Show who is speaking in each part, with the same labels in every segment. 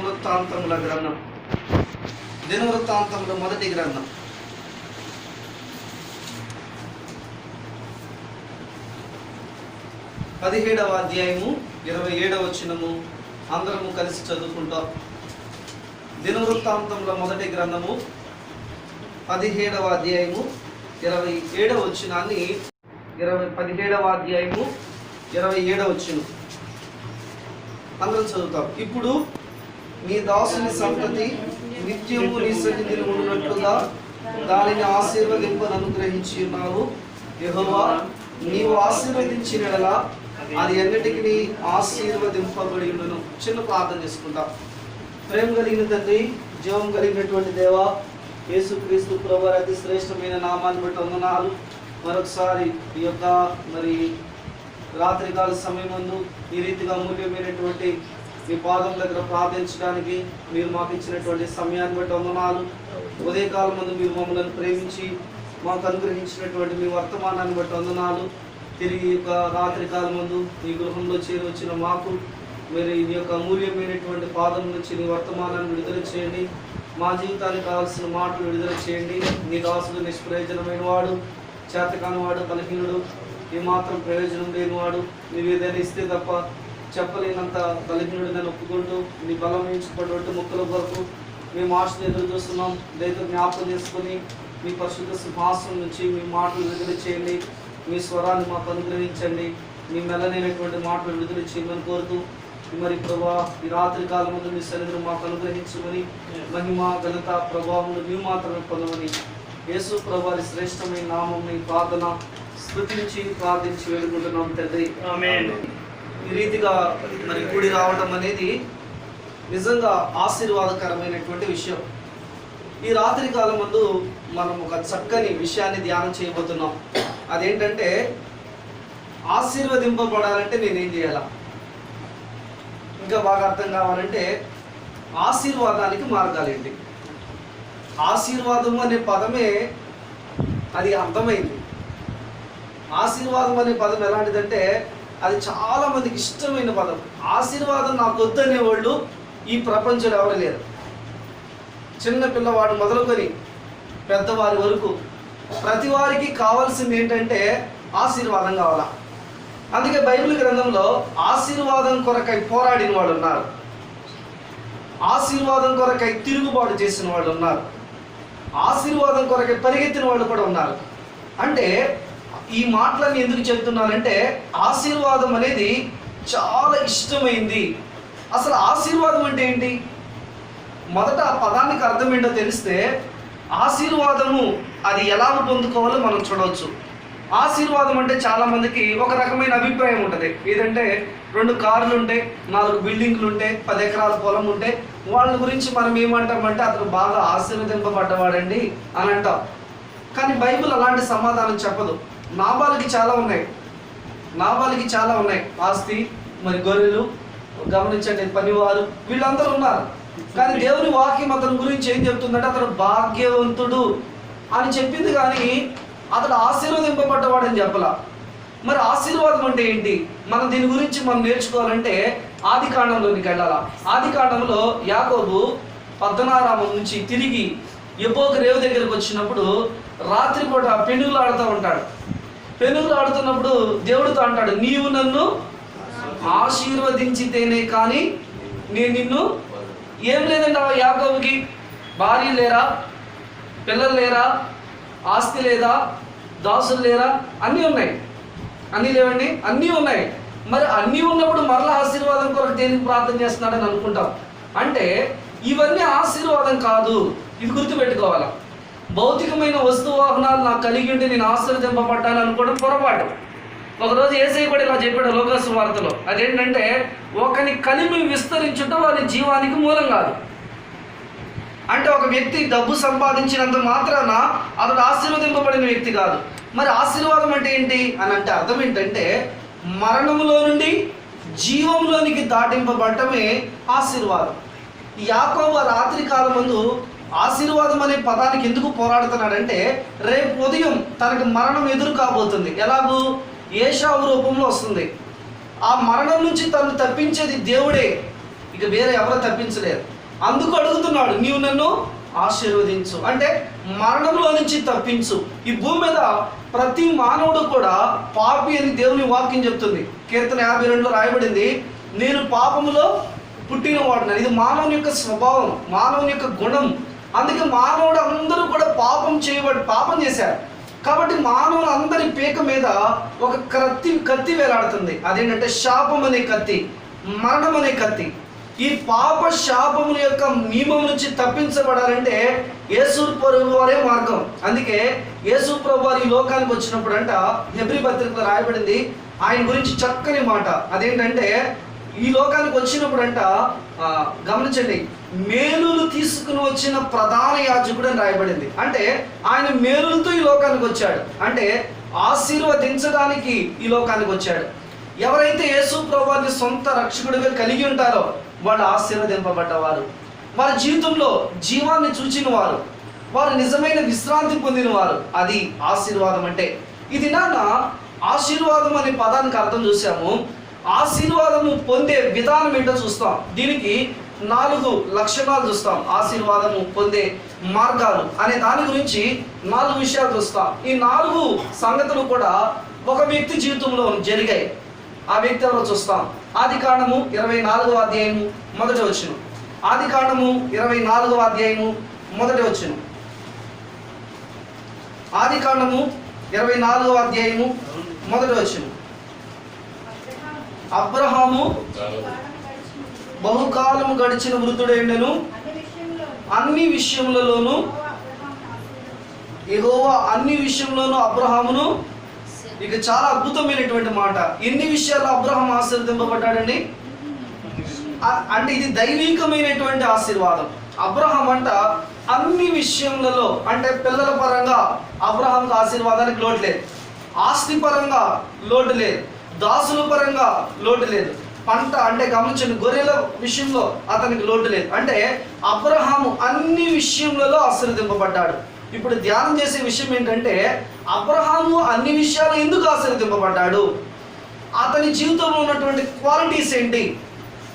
Speaker 1: దినవృత్తాంతముల గ్రంథం, దినవృత్తాంతముల మొదటి గ్రంథం 17వ అధ్యాయము 27వ వచనము అందరము కలిసి చదువుకుంటాం. దినవృత్తాంతముల మొదటి గ్రంథము 17వ అధ్యాయము 27వ వచనాన్ని 17వ అధ్యాయము 27వ వచనం అందరం చదువుతాం. ఇప్పుడు నీ దాసుని సంతతి నిత్యము నీ సన్నిధిని ఉండునట్లుగా దానిని ఆశీర్వదింపను అనుగ్రహించి ఉన్నావు. యెహోవా, నీవు ఆశీర్వదించిన యెడల అది ఎన్నటికీ ఆశీర్వదింపబడి ఉండును. చిన్న ప్రార్థన చేసుకుంటాం. ప్రేమ కలిగిన తండ్రి, జీవం కలిగినటువంటి దేవా, యేసుక్రీస్తు ప్రభువారి అతి శ్రేష్టమైన నామాన్ని బట్టి వందనాలు. మరొకసారి ఈ యొక్క రాత్రికాల సమయమందు ఈ రీతిగా అమూల్యమైనటువంటి మీ పాదం దగ్గర ప్రార్థించడానికి మీరు మాకు ఇచ్చినటువంటి సమయాన్ని బట్టి వందనాలు. ఉదయకాలం ముందు మీరు మమ్మల్ని ప్రేమించి మాకు అనుగ్రహించినటువంటి మీ వర్తమానాన్ని బట్టి వందనాలు. తిరిగి ఈ యొక్క రాత్రికాలం ముందు ఈ గృహంలో చేరి వచ్చిన మాకు మీరు ఈ యొక్క అమూల్యమైనటువంటి పాదం నుంచి నీ వర్తమానాన్ని విడుదల చేయండి. మా జీవితానికి కావాల్సిన మాటలు విడుదల చేయండి. నీ దాసుడు నిష్ప్రయోజనమైన వాడు, చేతకాని వాడు, బలహీనుడు, ఏమాత్రం ప్రయోజనం లేనివాడు, నీవు ఏదైనా ఇస్తే తప్ప చెప్పలేనంత బలహీనుడు నేను ఒప్పుకుంటూ నీ బలం ఎంచుకోవడం ముక్కల కొరకు మేము ఆశలు ఎదురు చూస్తున్నాం. దయతో జ్ఞాపకం చేసుకొని మీ పరిశుద్ధ సింహాసనం నుంచి మీ మాటలు విడుదల చేయండి. మీ స్వరాన్ని మాకు అనుగ్రహించండి. మీ మెల్లనైనటువంటి మాటలు విడుదల చేయమని కోరుతూ మరి ప్రభా ఈ రాత్రి కాలం ముందు మీ సన్నిధిని మాకు అనుగ్రహించమని, మహిమ ఘనత ప్రభావములు మేము మాత్రమే పొందమని యేసు ప్రభువారి శ్రేష్టమైన నామం ప్రార్థన స్తుతించి ప్రార్థించి వేడుకుంటున్నాం తండ్రి. ఆమేన్. ఈ రీతిగా మరి కూడి రావడం అనేది నిజంగా ఆశీర్వాదకరమైనటువంటి విషయం. ఈ రాత్రి కాలం ముందు మనం ఒక చక్కని విషయాన్ని ధ్యానం చేయబోతున్నాం. అదేంటంటే, ఆశీర్వదింపబడాలంటే నేనేం చేయాలా? ఇంకా బాగా అర్థం కావాలంటే ఆశీర్వాదానికి మార్గాలేంటి? ఆశీర్వాదం అనే పదమే అది అర్థమైంది. ఆశీర్వాదం అనే పదం ఎలాంటిదంటే అది చాలా మందికి ఇష్టమైన పదం. ఆశీర్వాదం నాకు వద్దనే వాళ్ళు ఈ ప్రపంచంలో ఎవరు లేరు. చిన్న పిల్లవాడు మొదలుకొని పెద్దవారి వరకు ప్రతి వారికి కావాల్సింది ఏంటంటే ఆశీర్వాదం కావాలా. అందుకే బైబిల్ గ్రంథంలో ఆశీర్వాదం కొరకై పోరాడిన వాళ్ళు ఉన్నారు, ఆశీర్వాదం కొరకై తిరుగుబాటు చేసిన వాళ్ళు ఉన్నారు, ఆశీర్వాదం కొరకై పరిగెత్తిన వాళ్ళు కూడా ఉన్నారు. అంటే ఈ మాటలన్నీ ఎందుకు చెప్తున్నానంటే, ఆశీర్వాదం అనేది చాలా ఇష్టమైంది. అసలు ఆశీర్వాదం అంటే ఏంటి? మొదట ఆ పదానికి అర్థం ఏంటో తెలిస్తే ఆశీర్వాదము అది ఎలా పొందుకోవాలో మనం చూడవచ్చు. ఆశీర్వాదం అంటే చాలామందికి ఒక రకమైన అభిప్రాయం ఉంటుంది. ఏదంటే 2 కార్లు ఉంటాయి, 4 బిల్డింగ్లు ఉంటాయి, 10 ఎకరాల పొలం ఉంటే వాళ్ళ గురించి మనం ఏమంటామంటే అతను బాగా ఆశీర్వదింపబడ్డవాడండి అని అంటాం. కానీ బైబిల్ అలాంటి సమాధానం చెప్పదు. నాబాలుకి చాలా ఉన్నాయి ఆస్తి, మరి గొర్రెలు, గమనించండి పనివారు, వీళ్ళందరూ ఉన్నారు. కానీ దేవుని వాక్యం అతని గురించి ఏం చెప్తుందంటే అతను భాగ్యవంతుడు అని చెప్పింది, కానీ అతడు ఆశీర్వదింపబడ్డవాడని చెప్పలా. మరి ఆశీర్వాదం అంటే ఏంటి? మనం దీని గురించి మనం నేర్చుకోవాలంటే ఆది కాండంలోనికి వెళ్ళాలా. ఆది కాండంలో యాకోబు పద్దనారామం నుంచి తిరిగి యబ్బోకు రేవు దగ్గరకు వచ్చినప్పుడు రాత్రిపూట పెనుగులు ఆడుతూ ఉంటాడు. పెనుగులు ఆడుతున్నప్పుడు దేవుడితో అంటాడు, నీవు నన్ను ఆశీర్వదించితేనే కానీ నేను నిన్ను ఏం లేదండి. యాకోబుకి భార్య లేరా, పిల్లలు లేరా, ఆస్తి లేదా, దాసులు లేరా? అన్నీ ఉన్నాయి. అన్నీ లేవండి, అన్నీ ఉన్నాయి. మరి అన్నీ ఉన్నప్పుడు మరలా ఆశీర్వాదం కొరకు దేనికి ప్రార్థన చేస్తున్నాడని అనుకుంటాం. అంటే ఇవన్నీ ఆశీర్వాదం కాదు, ఇది గుర్తుపెట్టుకోవాలి. భౌతికమైన వస్తువాహనాలు నాకు కలిగి ఉంటే నేను ఆశీర్వదింపబడ్డాను అనుకోవడం పొరపాటు. ఒకరోజు యేసయ్య కూడా ఇలా చెప్పాడు లోకాసు వార్తలో. అదేంటంటే, ఒకని కలిమి విస్తరించుట వారి జీవానికి మూలం కాదు. అంటే ఒక వ్యక్తి డబ్బు సంపాదించినంత మాత్రాన అతడు ఆశీర్వదింపబడిన వ్యక్తి కాదు. మరి ఆశీర్వాదం అంటే ఏంటి అని అంటే అర్థం ఏంటంటే, మరణంలో నుండి జీవంలోనికి దాటింపబడటమే ఆశీర్వాదం. యాకోబు రాత్రి కాలం ముందు ఆశీర్వాదం అనే పదానికి ఎందుకు పోరాడుతున్నాడంటే, రేపు ఉదయం తనకు మరణం ఎదురు కాబోతుంది. ఎలాగూ ఏశావు రూపంలో వస్తుంది. ఆ మరణం నుంచి తను తప్పించేది దేవుడే. ఇక ఇక వేరే ఎవరో తప్పించలేరు. అందుకు అడుగుతున్నాడు, నీవు నన్ను ఆశీర్వదించు అంటే మరణంలో నుంచి తప్పించు. ఈ భూమి మీద ప్రతి మానవుడు కూడా పాపి అని దేవుని వాక్యం చెప్తుంది. కీర్తన 52లో రాయబడింది, నేను పాపములో పుట్టినవాడున్నాను. ఇది మానవుని యొక్క స్వభావం, మానవుని యొక్క గుణం. అందుకే మానవుడు అందరూ కూడా పాపం చేశారు. కాబట్టి మానవులందరి పీక మీద ఒక కత్తి వేలాడుతుంది. అదేంటంటే శాపం అనే కత్తి, మరణం అనే కత్తి. ఈ పాప శాపముల యొక్క నియమం నుంచి తప్పించబడాలంటే యేసు ప్రభు వారే మార్గం. అందుకే యేసు ప్రభు వారు ఈ లోకానికి వచ్చినప్పుడు అంట హెబ్రీ పత్రికలో రాయబడింది ఆయన గురించి చక్కని మాట. అదేంటంటే ఈ లోకానికి వచ్చినప్పుడు అంట గమనించండి, మేలులు తీసుకుని వచ్చిన ప్రధాన యాజకుడు అని రాయబడింది. అంటే ఆయన మేలులతో ఈ లోకానికి వచ్చాడు, అంటే ఆశీర్వదించడానికి ఈ లోకానికి వచ్చాడు. ఎవరైతే యేసు ప్రభువుని సొంత రక్షకుడిగా కలిగి ఉంటారో వాళ్ళు ఆశీర్వదింపబడ్డవారు, వారి జీవితంలో జీవాన్ని చూచిన వారు, వారు నిజమైన విశ్రాంతి పొందిన వారు. అది ఆశీర్వాదం అంటే. ఇది నాన్న ఆశీర్వాదం అనే పదానికి అర్థం చూసాము. ఆశీర్వాదము పొందే విధానం ఏంటో చూస్తాం. దీనికి 4 లక్షణాలు చూస్తాం. ఆశీర్వాదము పొందే మార్గాలు అనే దాని గురించి 4 విషయాలు చూస్తాం. ఈ 4 సంగతులు కూడా ఒక వ్యక్తి జీవితంలో జరిగాయి. ఆ వ్యక్తి ఎవరో చూస్తాం. ఆదికాండము 24వ అధ్యాయము మొదటి వచనం. ఆదికాండము 24వ అధ్యాయము మొదటి వచనం. ఆదికాండము 24వ అధ్యాయము మొదటి వచనం. అబ్రహాము బహుకాలము గడిచిన వృద్ధుడైండెను, అన్ని విషయములలోనూ యెహోవా అన్ని విషయంలోనూ అబ్రహామును. ఇక చాలా అద్భుతమైనటువంటి మాట. ఎన్ని విషయాల్లో అబ్రహాం ఆశీర్వదింపబడ్డాడండి అంటే ఇది దైవికమైనటువంటి ఆశీర్వాదం. అబ్రహాం అంట అన్ని విషయములలో, అంటే పిల్లల పరంగా అబ్రహాంకు ఆశీర్వాదానికి లోటు లేదు, ఆస్తి పరంగా లోటు లేదు, దాసుల పరంగా లోటు లేదు, పంట అంటే గమనించండి గొర్రెల విషయంలో అతనికి లోటు లేదు. అంటే అబ్రహాము అన్ని విషయములలో ఆశీర్వదింపబడ్డాడు. ఇప్పుడు ధ్యానం చేసే విషయం ఏంటంటే అబ్రహాము అన్ని విషయాలు ఎందుకు ఆశీర్వదింపబడ్డాడు, అతని జీవితంలో ఉన్నటువంటి క్వాలిటీస్ ఏంటి,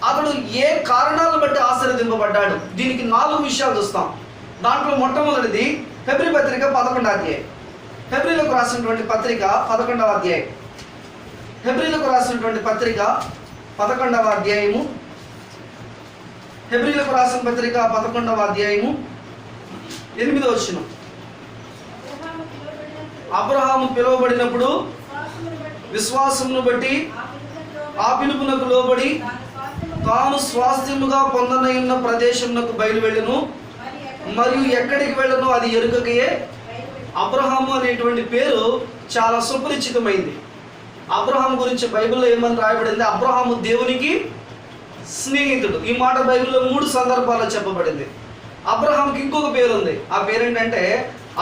Speaker 1: అతడు ఏ కారణాలను బట్టి ఆశీర్వదింపబడ్డాడు. దీనికి 4 విషయాలు చూస్తాం. దాంట్లో మొట్టమొదటిది హెబ్రీ పత్రిక 11వ అధ్యాయం. హెబ్రీలకు రాసినటువంటి పత్రిక 11వ అధ్యాయం. హెబ్రీలకు రాసినటువంటి పత్రిక 11వ అధ్యాయము. హెబ్రీలకు రాసిన పత్రిక 11వ అధ్యాయము 8వ వచనం. అబ్రహాము పిలువబడినప్పుడు విశ్వాసమును బట్టి ఆ పిలుపునకు లోబడి తాను స్వాస్థ్యముగా పొందనయున్న ప్రదేశమునకు బయలు వెళ్ళను, మరియు ఎక్కడికి వెళ్ళను అది ఎరుకకే. అబ్రహాము అనేటువంటి పేరు చాలా సుపరిచితమైంది. అబ్రహాం గురించి బైబిల్లో ఏమని రాయబడింది, అబ్రహాము దేవునికి స్నేహితుడు. ఈ మాట బైబిల్లో 3 సందర్భాల్లో చెప్పబడింది. అబ్రహాంకి ఇంకొక పేరు ఉంది. ఆ పేరేంటంటే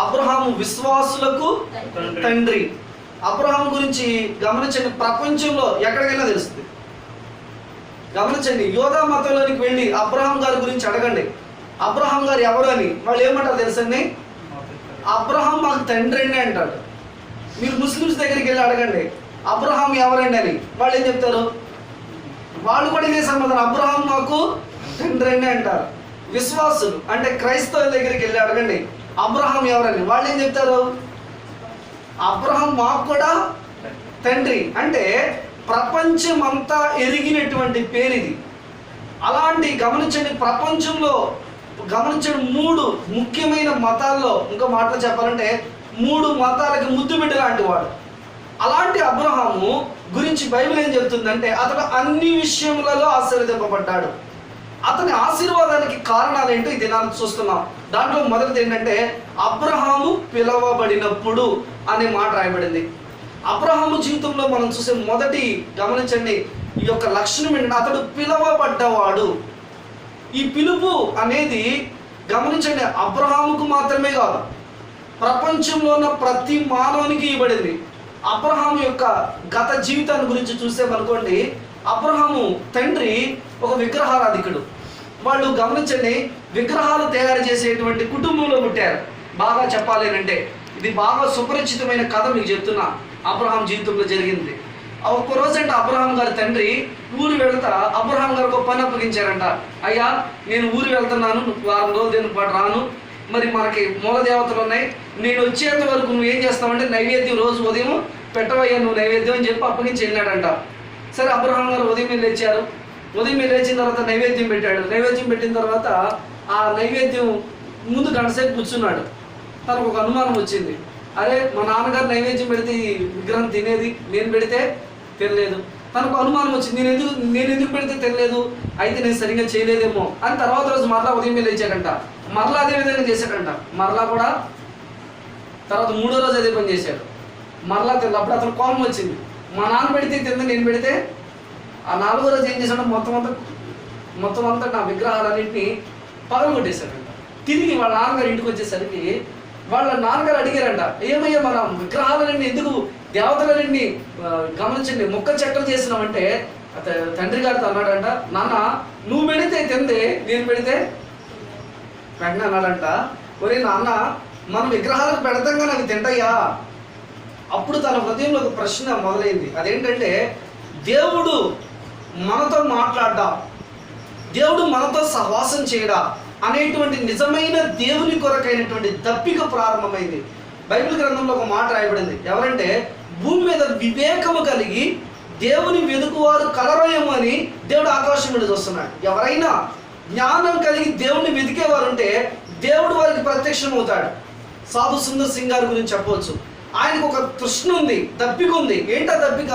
Speaker 1: అబ్రహాము విశ్వాసులకు తండ్రి. అబ్రహాం గురించి గమనించండి, ప్రపంచంలో ఎక్కడికైనా తెలుస్తుంది. గమనించండి, యోధా మతంలోనికి వెళ్ళి అబ్రహాం గారి గురించి అడగండి, అబ్రహాం గారు ఎవరు అని. వాళ్ళు ఏమంటారు తెలుసండి, అబ్రహాం మాకు తండ్రి అండి అంటాడు. మీరు ముస్లిమ్స్ దగ్గరికి వెళ్ళి అడగండి అబ్రహాం ఎవరండి అని, వాళ్ళు ఏం చెప్తారు, వాళ్ళు కూడా ఇదే సమాధానం, అబ్రహాం మాకు తండ్రి అండి అంటారు. విశ్వాసులు అంటే క్రైస్తవుల దగ్గరికి వెళ్ళి అడగండి అబ్రహాం ఎవరని, వాళ్ళు ఏం చెప్తారు, అబ్రహాం మాకు కూడా తండ్రి. అంటే ప్రపంచం అంతా ఎరిగినటువంటి పేరు ఇది. అలాంటి గమనించండి, ప్రపంచంలో గమనించండి 3 ముఖ్యమైన మతాల్లో, ఇంకో మాటలో చెప్పాలంటే 3 మతాలకి ముద్దు బిడ్డ లాంటి వాడు. అలాంటి అబ్రహాము గురించి బైబిల్ ఏం చెప్తుందంటే అతడు అన్ని విషయములలో ఆశీర్వదింపబడ్డాడు. అతని ఆశీర్వాదానికి కారణాలు ఏంటో ఈ దినాన్ని చూస్తున్నాం. దాంట్లో మొదటిది ఏంటంటే అబ్రహాము పిలవబడినప్పుడు అనే మాట రాయబడింది. అబ్రహాము జీవితంలో మనం చూసే మొదటి గమనించండి ఈ యొక్క లక్షణం ఏంటంటే అతడు పిలవబడ్డవాడు. ఈ పిలుపు అనేది గమనించండి అబ్రహాముకు మాత్రమే కాదు, ప్రపంచంలో ఉన్న ప్రతి మానవునికి ఇవ్వబడింది. అబ్రహాము యొక్క గత జీవితాన్ని గురించి చూసేమనుకోండి, అబ్రహాము తండ్రి ఒక విగ్రహారాధికుడు. వాళ్ళు గమనించండి విగ్రహాలు తయారు చేసేటువంటి కుటుంబంలో పుట్టారు. బాగా చెప్పాలి అంటే ఇది బాగా సుపరిచితమైన కథ మీకు చెప్తున్నా, అబ్రహాం జీవితంలో జరిగింది. ఒక్క రోజంట అబ్రహాం గారి తండ్రి ఊరు వెళ్తా అబ్రహాం గారు ఒక పని అప్పగించారంట. అయ్యా, నేను ఊరు వెళ్తున్నాను, వారం రోజుల పాటు రాను, మరి మనకి మూల దేవతలు ఉన్నాయి, నేను వచ్చేంత వరకు నువ్వు ఏం చేస్తావంటే నైవేద్యం రోజు ఉదయం పెట్టవయ్యా నువ్వు నైవేద్యం అని చెప్పి అప్పగించి వెళ్ళాడంట. సరే, అబ్రహాం గారు ఉదయం లేచారు. ఉదయం లేచిన తర్వాత నైవేద్యం పెట్టాడు. నైవేద్యం పెట్టిన తర్వాత ఆ నైవేద్యం ముందు గంటసేపు కూర్చున్నాడు. తనకు ఒక అనుమానం వచ్చింది. అరే, మా నాన్నగారు నైవేద్యం పెడితే ఈ విగ్రహం తినేది, నేను పెడితే తినలేదు. తనకు అనుమానం వచ్చింది, నేను ఎందుకు పెడితే తినలేదు, అయితే నేను సరిగ్గా చేయలేదేమో అని. తర్వాత రోజు మరలా ఉదయం లేచాడంట, మరలా అదే విధంగా చేశాడంట. మరలా కూడా తర్వాత మూడో రోజు అదే పని చేశాడు, మరలా తినలేదు. అప్పుడు అతను కోపం వచ్చింది, మా నాన్న పెడితే తింది, నేను పెడితే. ఆ నాలుగో రోజు ఏం చేశాడు, మొత్తం అంతా నా విగ్రహాలన్నింటినీ పగలగొట్టేశాడంట. తిరిగి వాళ్ళ నాన్నగారు ఇంటికి వచ్చేసరికి వాళ్ళ నాన్నగారు అడిగారంట, ఏమయ్యా మన విగ్రహాలన్నీ ఎందుకు, దేవతలన్నీ గమనించండి మొక్క చెక్కలు చేసినామంటే తండ్రి గారితో అన్నాడంట, నాన్న నువ్వు పెడితే తిందే, నేను పెడితే. వెంటనే అన్నాడంట, ఒరే నాన్న, మనం విగ్రహాలకు పెడతాం కానీ అవి తింటాయా? అప్పుడు తన హృదయంలో ఒక ప్రశ్న మొదలైంది. అదేంటంటే, దేవుడు మనతో మాట్లాడ్డా, దేవుడు మనతో సహవాసం చేయడా అనేటువంటి నిజమైన దేవుని కొరకైనటువంటి దప్పిక ప్రారంభమైంది. బైబిల్ గ్రంథంలో ఒక మాట రాయబడింది. ఎవరంటే, భూమి మీద వివేకము కలిగి దేవుని వెతుకువారు కలరయము అని దేవుడు ఆకాశం మీద చూస్తున్నాడు. ఎవరైనా జ్ఞానం కలిగి దేవుని వెతికేవారు ఉంటే దేవుడు వారికి ప్రత్యక్షం అవుతాడు. సాధు సుందర్ సింగ్ గారి గురించి చెప్పవచ్చు. ఆయనకు ఒక తృష్ణ ఉంది, దప్పిక ఉంది. ఏంటా దప్పిక?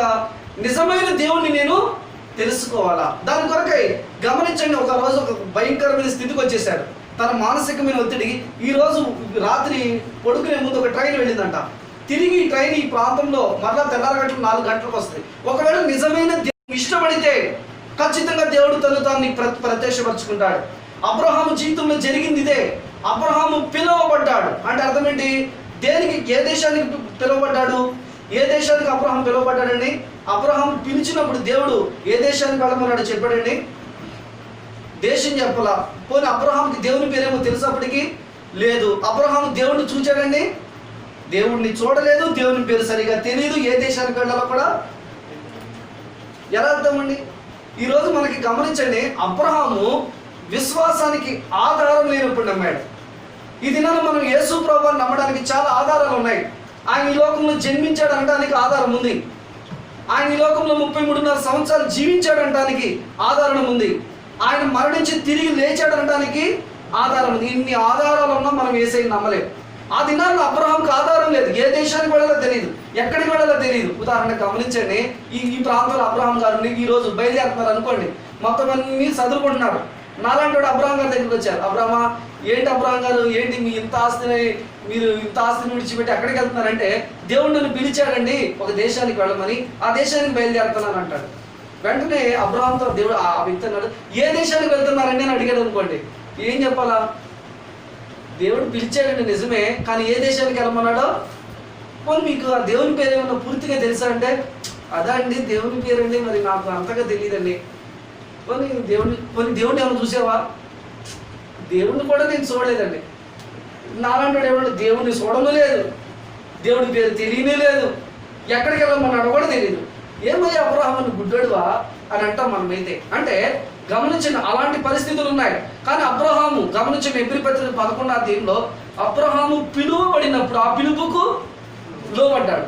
Speaker 1: నిజమైన దేవుణ్ణి నేను తెలుసుకోవాలా. దాని కొరకై గమనించండి, ఒక రోజు ఒక భయంకరమైన స్థితికి వచ్చేసాడు. తన మానసికమైన ఒత్తిడికి ఈ రోజు రాత్రి పడుకునే ముందు ఒక ట్రైన్ వెళ్ళిందంట. తిరిగి ఈ ట్రైన్ ఈ ప్రాంతంలో మరలా తెల్లారగంటలు 4 గంటలకు వస్తుంది. ఒకవేళ నిజమైన దేవుడు ఇష్టపడితే ఖచ్చితంగా దేవుడు తాను ప్రత్యక్షపరుచుకుంటాడు. అబ్రహాము జీవితంలో జరిగింది ఇదే. అబ్రహాము పిలువబడ్డాడు అంటే అర్థం ఏంటి? దేనికి, ఏ దేశానికి పిలువబడ్డాడు? ఏ దేశానికి అబ్రహాం పిలువబడ్డాడండి? అబ్రహాం పిలిచినప్పుడు దేవుడు ఏ దేశానికి వెళ్ళమన్నాడు చెప్పాడండి? దేశం చెప్పలా. పోనీ అబ్రహాంకి దేవుని పేరేమో తెలిసినప్పటికీ లేదు. అబ్రహాం దేవుడిని చూచాడండి? దేవుడిని చూడలేదు, దేవుని పేరు సరిగా తెలియదు, ఏ దేశానికి వెళ్ళాలో కూడా. ఎలా అర్థమండి? ఈరోజు మనకి గమనించండి, అబ్రహాము విశ్వాసానికి ఆధారం లేనప్పుడు నమ్మాడు. ఈ దినాన మనం యేసు ప్రభువుని నమ్మడానికి చాలా ఆధారాలు ఉన్నాయి. ఆయన ఈ లోకంలో జన్మించాడు అనడానికి ఆధారం ఉంది. ఆయన ఈ లోకంలో 33.5 సంవత్సరాలు జీవించాడు అనడానికి ఆధారం ఉంది. ఆయన మరణించి తిరిగి లేచాడు అనడానికి ఆధారం ఉంది. ఇన్ని ఆధారాలు ఉన్నా మనం యేసయ్యని నమ్మలేము. ఆ దినాల్లో అబ్రహాంకి ఆధారం లేదు. ఏ దేశానికి వెళ్ళాలో తెలియదు, ఎక్కడికి వెళ్ళాలో తెలియదు. ఉదాహరణకు గమనించండి, ఈ ప్రాంతంలో అబ్రహాం గారు ఈ రోజు బయలుదేరుతున్నారు అనుకోండి, మొత్తం అన్ని చదువుకుంటున్నారు. నాలాంటి వాడు అబ్రహాం గారి దగ్గరికి వచ్చారు. అబ్రహ్మా, ఏంటి అబ్రహాం గారు, ఏంటి మీరు ఇంత ఆస్తిని విడిచిపెట్టి ఎక్కడికి వెళ్తున్నారంటే, దేవుడు నన్ను పిలిచాడండి ఒక దేశానికి వెళ్ళమని, ఆ దేశానికి బయలుదేరుతున్నాను అంటాడు. వెంటనే అబ్రహాంతో దేవుడు ఆ వ్యక్తి అన్నాడు, ఏ దేశానికి వెళ్తున్నారండి అని అడిగాడు అనుకోండి, ఏం చెప్పాలా? దేవుడు పిలిచాడండి నిజమే, కానీ ఏ దేశానికి వెళ్ళమన్నాడో. పోనీ మీకు ఆ దేవుని పేరు ఏమన్నా పూర్తిగా తెలుసా అంటే, అదా అండి దేవుని పేరండి, మరి నాకు అంతగా తెలియదండి. పోనీ దేవుడిని ఏమైనా చూసావా? దేవుడిని కూడా నేను చూడలేదండి. నాలాంటి ఏమన్నా దేవుడిని చూడడం లేదు, దేవుడి పేరు తెలియనే లేదు, ఎక్కడికి వెళ్ళమన్నాడో కూడా తెలియదు. ఏమయ్యా అబ్రహాము గుడ్డోడువా అని అంటాం మనమైతే. అంటే గమనించండి, అలాంటి పరిస్థితులు ఉన్నాయి. కానీ అబ్రహాము గమనించండి, ఎబ్రీ పత్రిక 11వ అధ్యాయంలో అబ్రహాము పిలువబడినప్పుడు ఆ పిలుపుకు లోబడ్డాడు.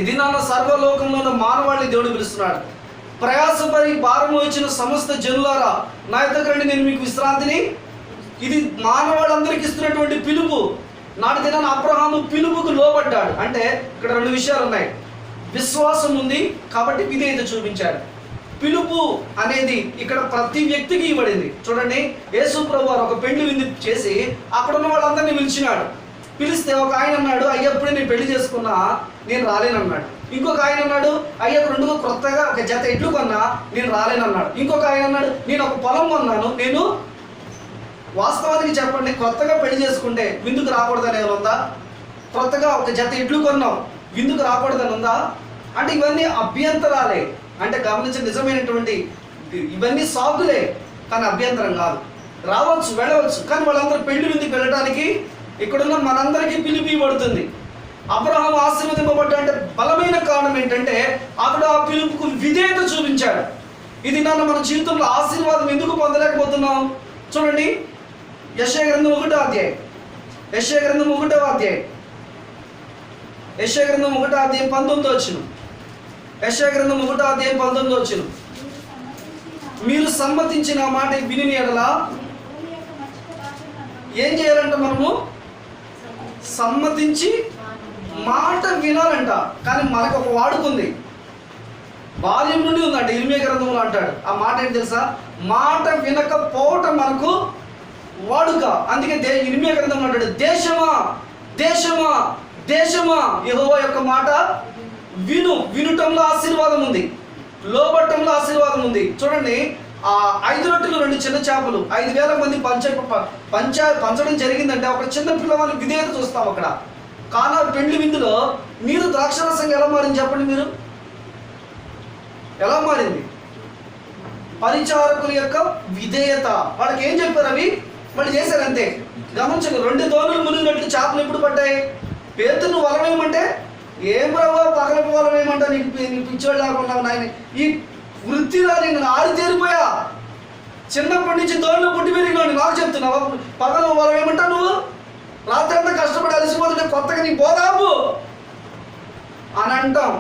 Speaker 1: ఇది నాన్న సర్వలోకంలో ఉన్న మానవాళిని దేవుడు పిలుస్తున్నాడు. ప్రయాసపడి భారము వచ్చిన సమస్త జనులారా నా యొద్దకు రండి, నేను మీకు విశ్రాంతిని. ఇది మానవాళ్ళందరికీ ఇస్తున్నటువంటి పిలుపు. నాటి దినాన అబ్రహాము పిలుపుకు లోబడ్డాడు. అంటే ఇక్కడ 2 విషయాలు ఉన్నాయి. విశ్వాసం ఉంది కాబట్టి విధేయత చూపించాడు. పిలుపు అనేది ఇక్కడ ప్రతి వ్యక్తికి ఇవ్వబడింది. చూడండి, యేసు ప్రభు వారు ఒక పెళ్లి విందు చేసి అక్కడ ఉన్న వాళ్ళందరినీ పిలిచినాడు. పిలిస్తే ఒక ఆయన అన్నాడు, అయ్యా ఎప్పుడే నేను పెళ్లి చేసుకున్నా, నేను రాలేనన్నాడు. ఇంకొక ఆయన అన్నాడు, అయ్యా కొత్తగా ఒక జత ఎడ్లు కొన్నా, నేను రాలేనన్నాడు. ఇంకొక ఆయన అన్నాడు, నేను ఒక పొలం కొన్నాను, నేను. వాస్తవానికి చెప్పండి, కొత్తగా పెళ్లి చేసుకుంటే విందుకు రాకూడదని ఉందా? కొత్తగా ఒక జత ఎడ్లు కొన్నాం, విందుకు రాకూడదని ఉందా? అంటే ఇవన్నీ అభ్యంతరాలే. అంటే గమనించిన నిజమైనటువంటి ఇవన్నీ సాగులే, కానీ అభ్యంతరం కాదు. రావచ్చు, వెళ్ళవచ్చు, కానీ వాళ్ళందరూ పెళ్లి విందుకు వెళ్ళడానికి ఇక్కడున్న మనందరికీ పిలుపు ఇవ్వబడుతుంది. అబ్రహాము ఆశీర్వదింపబడ్డా అంటే బలమైన కారణం ఏంటంటే అతడు ఆ పిలుపుకు విధేయత చూపించాడు. ఇది నన్ను మన జీవితంలో ఆశీర్వాదం ఎందుకు పొందలేకపోతున్నాం? చూడండి, యెషయా గ్రంథం 1వ అధ్యాయం, యెషయా గ్రంథం 1వ అధ్యాయం, యెషయా గ్రంథం 1వ అధ్యాయం 19వ వచనం, యెషయా గ్రంథం 1వ అధ్యాయం 19వ వచనం. మీరు సమ్మతించిన మాట విని ఎడల ఏం చేయాలంట? మనము సమ్మతించి మాట వినాలంట. కానీ మనకు ఒక వాడుకుంది, బాల్యం నుండి ఉందంట. ఇర్మియా గ్రంథంలో అంటాడు, ఆ మాట ఏంటి తెలుసా? మాట వినకపోవటం మనకు వాడుక. అందుకే ఇర్మియా గ్రంథంలో అంటాడు, దేశమా దేశమా దేశమా యెహోవా యొక్క మాట విను. వినుటంలో ఆశీర్వాదం ఉంది, లోబట్టంలో ఆశీర్వాదం ఉంది. చూడండి, ఆ 5 రొట్టెలు 2 చిన్న చేపలు 5,000 మంది పంచడం జరిగిందంటే ఒక చిన్న పిల్లవాళ్ళ విధేయత చూస్తాం అక్కడ. కానా పెండ్లి విందులో మీరు ద్రాక్షరసంగా ఎలా మారింది చెప్పండి? మీరు ఎలా మారింది? పరిచారకుల యొక్క విధేయత. వాళ్ళకి ఏం చెప్పారు అవి వాళ్ళు చేశారు అంతే. గమనించండి, 2 దోణులు మునిగినట్లు చేపలు ఎప్పుడు పడ్డాయి? పేతురును వలవేయమంటే ఏం ప్రభు పగలపు వలవేయమంటా, నీకు పిచ్చోళ్ళు లేకుండా నాయన ఈ వృత్తిలో నేను ఆరితేరిపోయా, చిన్నప్పటి నుంచి దోణిలో పుట్టి పెరిగినాడు, నాకు చెప్తున్నావా పగలు వలవేయమంటా? నువ్వు రాత్రి అంతా కష్టపడి అలసిపోతుంటే కొత్తగా నీ బోధాపు అని అంటాం.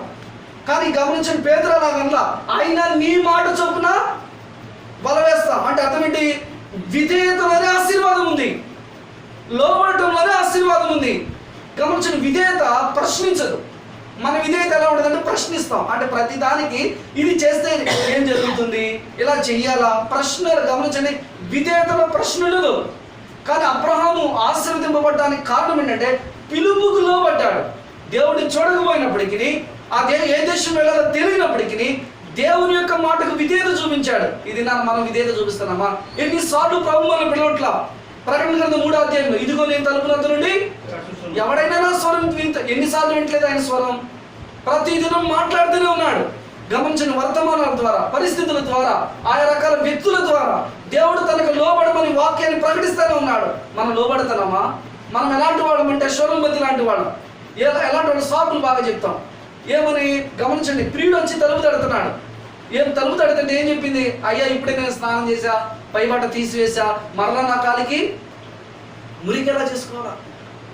Speaker 1: కానీ గమనించండి, పేతురు అలాగల్లా, అయినా నీ మాట చొప్పున వల వేస్తాం అంటే అర్థం ఏంటి? విధేయతలోనే ఆశీర్వాదం ఉంది, లోబడటంలోనే ఆశీర్వాదం ఉంది. గమనించండి, విధేయత ప్రశ్నించదు. మన విధేయత ఎలా ఉంటుందంటే ప్రశ్నిస్తాం. అంటే ప్రతి దానికి ఇది చేస్తే ఏం జరుగుతుంది, ఇలా చెయ్యాలా, ప్రశ్నలు. గమనించండి, విధేయతలో ప్రశ్నలు. కానీ అబ్రహాము ఆశీర్వదింపబడడానికి కారణం ఏంటంటే పిలుపుకు లోబడ్డాడు. దేవుడిని చూడకపోయినప్పటికీ, ఏ దేశం వెళ్ళాలో తెలియనప్పటికీ దేవుని యొక్క మాటకు విధేయత చూపించాడు. ఇది మనం విధేయత చూపిస్తున్నామా? ఎన్నిసార్లు ప్రభు మన పిలవట్లా? ప్రకటన గ్రంథం 3వ అధ్యాయంలో, ఇదిగో నేను తలుపునంత నుండి ఎవడైనా నా స్వరం ఎన్నిసార్లు వింటలేదు ఆయన స్వరం? ప్రతిదినం మాట్లాడుతూనే ఉన్నాడు. గమనించిన వర్తమానాల ద్వారా, పరిస్థితుల ద్వారా, ఆయా రకాల వ్యక్తుల ద్వారా దేవుడు తనకు లోబడమని వాక్యాన్ని ప్రకటిస్తూనే ఉన్నాడు. మనం లోబడుతున్నామా? మనం ఎలాంటి వాళ్ళం అంటే శోరంబతి లాంటి వాళ్ళం. ఎలాంటి వాళ్ళు? సాకులు బాగా చెప్తాం. ఏమని? గమనించండి, ప్రియుడు వచ్చి తలుపు తడుతున్నాడు. తలుపు తడుతుంటే ఏం చెప్పింది? అయ్యా ఇప్పుడే నేను స్నానం చేశా, పై బట్ట తీసివేసా, మరలా నా కాలికి మురికి ఎలా చేసుకోవాలా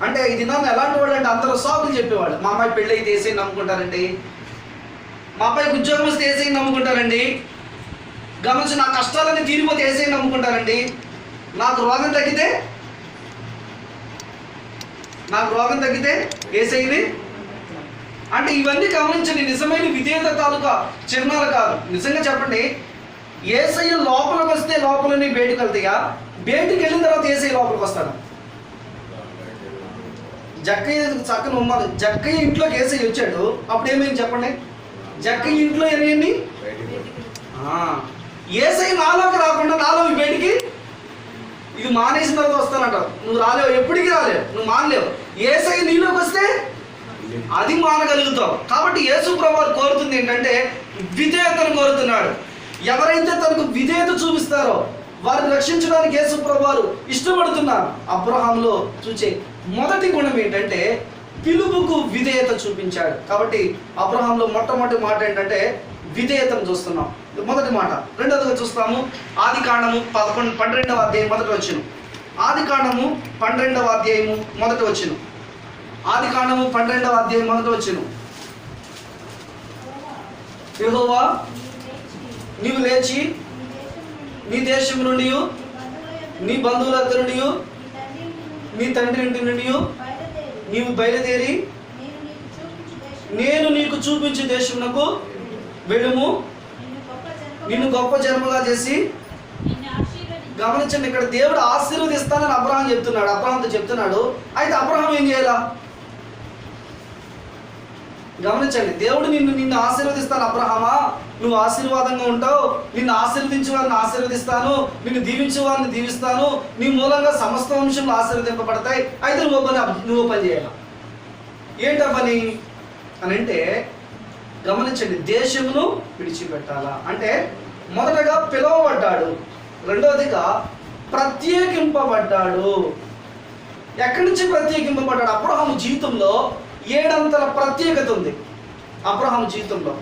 Speaker 1: అంటే ఇది నన్ను ఎలాంటి వాళ్ళు అంటే అందరూ సాకులు చెప్పేవాళ్ళు. మా అమ్మాయి పెళ్ళి అయితే వేసి నమ్ముకుంటారండి, మా అబ్బాయికి ఉద్యోగం వస్తే వేసి నమ్ముకుంటారండి, గమనించి నా కష్టాలన్నీ తీరిపోతే వేసి నమ్ముకుంటారండి, నాకు రోగం తగ్గితే వేసేది అంటే ఇవన్నీ గమనించండి. నిజమైన విధేయత తాలూకా చిహ్నాలు కాదు. నిజంగా చెప్పండి, యేసయ్య లోపలికి వస్తే లోపలని బయటకు వెళ్తాయా? బయటికి వెళ్ళిన తర్వాత యేసయ్య లోపలికి వస్తాడు. జక్కయ్య చక్కని ఉమ్మాలి. జక్కయ్య ఇంట్లోకి యేసయ్య వచ్చాడు, అప్పుడు ఏమైంది చెప్పండి? జక్కయ్య ఇంట్లో ఏమైంది? యేసయ్య నాలోకి రాకుండా నాలోకి బయటికి, ఇది మానేసిన తర్వాత వస్తానంటావు. నువ్వు రాలేవు, ఎప్పటికీ రాలేవు, నువ్వు మానలేవు. యేసయ్య నీలోకి వస్తే అది మానగలుగుతావు. కాబట్టి యేసు ప్రభువు కోరుతుంది ఏంటంటే విధేయతను కోరుతున్నాడు. ఎవరైతే తనకు విధేయత చూపిస్తారో వారిని రక్షించడానికి యేసు ప్రభువు ఇష్టపడుతున్నారు. అబ్రహాంలో చూచే మొదటి గుణం ఏంటంటే పిలుపుకు విధేయత చూపించాడు. కాబట్టి అబ్రహాంలో మొట్టమొదటి మాట ఏంటంటే విధేయతను చూస్తున్నాం. మొదటి మాట. రెండవదిగా చూస్తాము ఆదికాండము 12వ అధ్యాయం మొదటి వచనం. ఆదికాండము 12వ అధ్యాయము మొదటి వచనం. ఆదికాండము 12వ అధ్యాయం మొదటి వచనం. యెహోవా నీవు లేచి నీ దేశం నుండి, నీ బంధువుల నుండి, నీ తండ్రి ఇంటి నుండి నీవు బయలుదేరి నేను నీకు చూపించే దేశమునకు వెళ్ళుము, నిన్ను గొప్ప జన్మగా చేసి. గమనించండి, ఇక్కడ దేవుడు ఆశీర్వదిస్తానని అబ్రహాం చెప్తున్నాడు. అబ్రహాంతో చెప్తున్నాడు. అయితే అబ్రహాం ఏం చేయాలా? గమనించండి, దేవుడు నిన్ను ఆశీర్వదిస్తాను అబ్రహామా, నువ్వు ఆశీర్వాదంగా ఉంటావు, నిన్ను ఆశీర్వదించే వారిని ఆశీర్వదిస్తాను, నిన్ను దీవించే వారిని దీవిస్తాను, నీ మూలంగా సమస్త వంశంలో ఆశీర్వదింపబడతాయి. అయితే నువ్వు పని చేయాలి. ఏంటా పని అని అంటే గమనించండి, దేశమును విడిచిపెట్టాలా అంటే మొదటగా పిలువబడ్డాడు, రెండవదిగా ప్రత్యేకింపబడ్డాడు. ఎక్కడి నుంచి ప్రత్యేకింపబడ్డాడు? అబ్రహాము జీవితంలో ఏడంతల ప్రత్యేకత ఉంది అబ్రహాం జీవితంలో.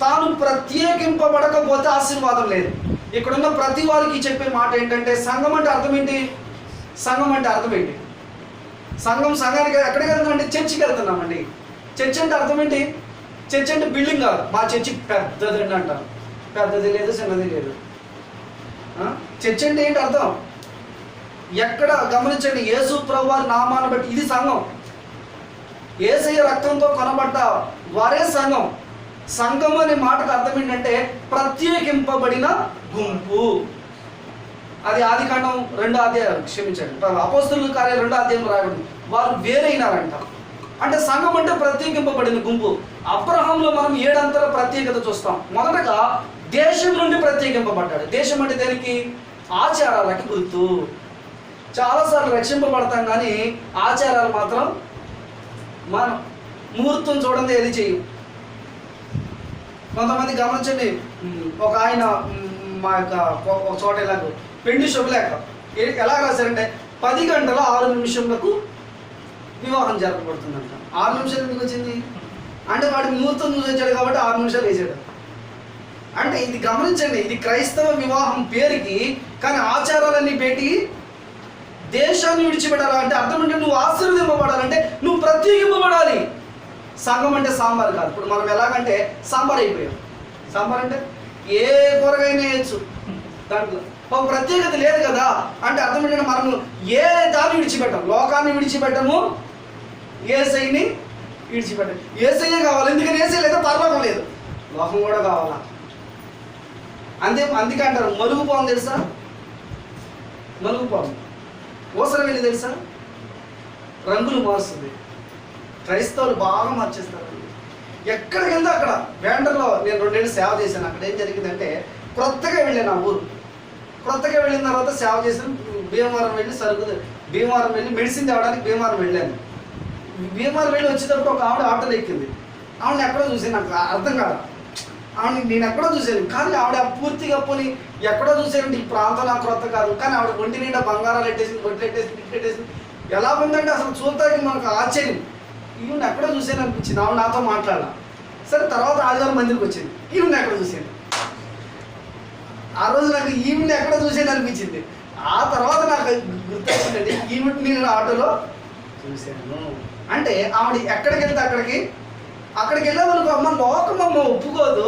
Speaker 1: తాను ప్రత్యేకింపబడకపోతే ఆశీర్వాదం లేదు. ఇక్కడున్న ప్రతి వారికి చెప్పే మాట ఏంటంటే సంఘం అంటే అర్థం ఏంటి? సంఘం అంటే అర్థం ఏంటి? సంఘానికి ఎక్కడికి వెళ్తున్నామంటే చర్చికి వెళ్తున్నామండి. చర్చ్ అంటే అర్థం ఏంటి? చర్చ్ అంటే బిల్డింగ్ కాదు. మా చర్చి పెద్దది అంటారు. పెద్దది లేదు, చిన్నది లేదు. చర్చ్ అంటే ఏంటి అర్థం? ఎక్కడ గమనించండి, యేసు ప్రభువారి నామాన్ని బట్టి ఇది సంఘం. యేసయ్య రక్తంతో కొనబడ్డ వారే సంఘం. సంఘం అనే మాటకు అర్థం ఏంటంటే ప్రత్యేకింపబడిన గుంపు. అది ఆదికాండం 2వ అధ్యాయం, క్షమించండి, అపోస్తలుల కార్యాలు 2వ అధ్యాయంలో రాయబడింది. వారు వేరైనారంట. అంటే సంఘం అంటే ప్రత్యేకింపబడిన గుంపు. అబ్రహాంలో మనం 7 అంతల ప్రత్యేకత చూస్తాం. మొదటగా దేశం నుండి ప్రత్యేకింపబడ్డాడు. దేశం అంటే దేనికి? ఆచారాలకి గుర్తు. చాలాసార్లు రక్షింపబడతాం కానీ ఆచారాలు మాత్రం మనం ముహూర్తం చూడండి ఏది చెయ్యం. కొంతమంది గమనించండి, ఒక ఆయన మా యొక్క ఒక చోట ఇలాగ పెళ్లి శుభలేఖ ఎలా రాశారంటే 10 గంటల 6 నిమిషములకు వివాహం జరపబడుతుందంట. 6 నిమిషాలు ఎందుకు వచ్చింది అంటే వాడి ముహూర్తం చూసాడు కాబట్టి 6 నిమిషాలు వేసాడు. అంటే ఇది గమనించండి, ఇది క్రైస్తవ వివాహం పేరుకి, కానీ ఆచారాలన్నీ పెట్టి దేశాన్ని విడిచిపెట్టాలంటే అర్థం అంటే నువ్వు ఆశీర్వదింపబడాలంటే నువ్వు ప్రత్యేకింపబడాలి. సంఘం అంటే సాంబార్ కాదు. ఇప్పుడు మనం ఎలాగంటే సాంబార్ అయిపోయాం. సాంబార్ అంటే ఏ కూరగాయన వేయచ్చు, దాంట్లో ఒక ప్రత్యేకత లేదు కదా. అంటే అర్థం ఏంటంటే మనము ఏ దాన్ని విడిచిపెట్టాం, లోకాన్ని విడిచిపెట్టము, యేసయ్యని విడిచిపెట్టాము. యేసయ్యే కావాలి, ఎందుకని యేసయ్య లేదా పరలోకం లేదు, లోకం కూడా కావాలా. అందుకే అంటారు మలుగు పాము తెలుసా? మలుగు పాము ఓసర వెళ్ళి తెలుసా? రంగులు మారుస్తుంది. క్రైస్తవులు బాగా మార్చేస్తారు. ఎక్కడికి వెళ్తే అక్కడ. వేండర్లో నేను 2 ఏళ్ళు సేవ చేశాను. అక్కడ ఏం జరిగిందంటే క్రొత్తగా వెళ్ళాను ఆ ఊరు. క్రొత్తగా వెళ్ళిన తర్వాత సేవ చేశాను. భీమవరం వెళ్ళి మెడిసిన్ తేవడానికి భీమవరం వెళ్ళాను. భీమవరం వెళ్ళి వచ్చేటప్పుడు ఒక ఆవిడ ఆటోలో ఎక్కింది. ఆవిడని ఎక్కడో చూసాను, నాకు అర్థం కాదు. ఆవిడ నేను ఎక్కడో చూశాను, కానీ ఆవిడ పూర్తిగా పోని ఎక్కడో చూసానంటే ఈ ప్రాంతం నాకు క్రొత్త కాదు, కానీ ఆవిడ ఒంటి నిండా బంగారాలు పెట్టేసింది, బొట్లు పెట్టేసింది. ఎలా ఉందంటే అసలు చూడటానికి మనకు ఆశ్చర్యం. ఈవిని ఎక్కడో చూసాను అనిపించింది. ఆవిడ నాతో మాట్లాడాల. సరే, తర్వాత ఆదివారం మందిరికి వచ్చింది. ఈవిని ఎక్కడ చూసాను, ఆ రోజు నాకు ఈవిని ఎక్కడ చూసాను అనిపించింది. ఆ తర్వాత నాకు గుర్తొచ్చిందండి, ఈవిని నేను ఆటోలో చూశాను. అంటే ఆవిడ ఎక్కడికి వెళ్తే అక్కడికి వెళ్ళే వాళ్ళకు అమ్మ లోకం అమ్మ ఒప్పుకోదు.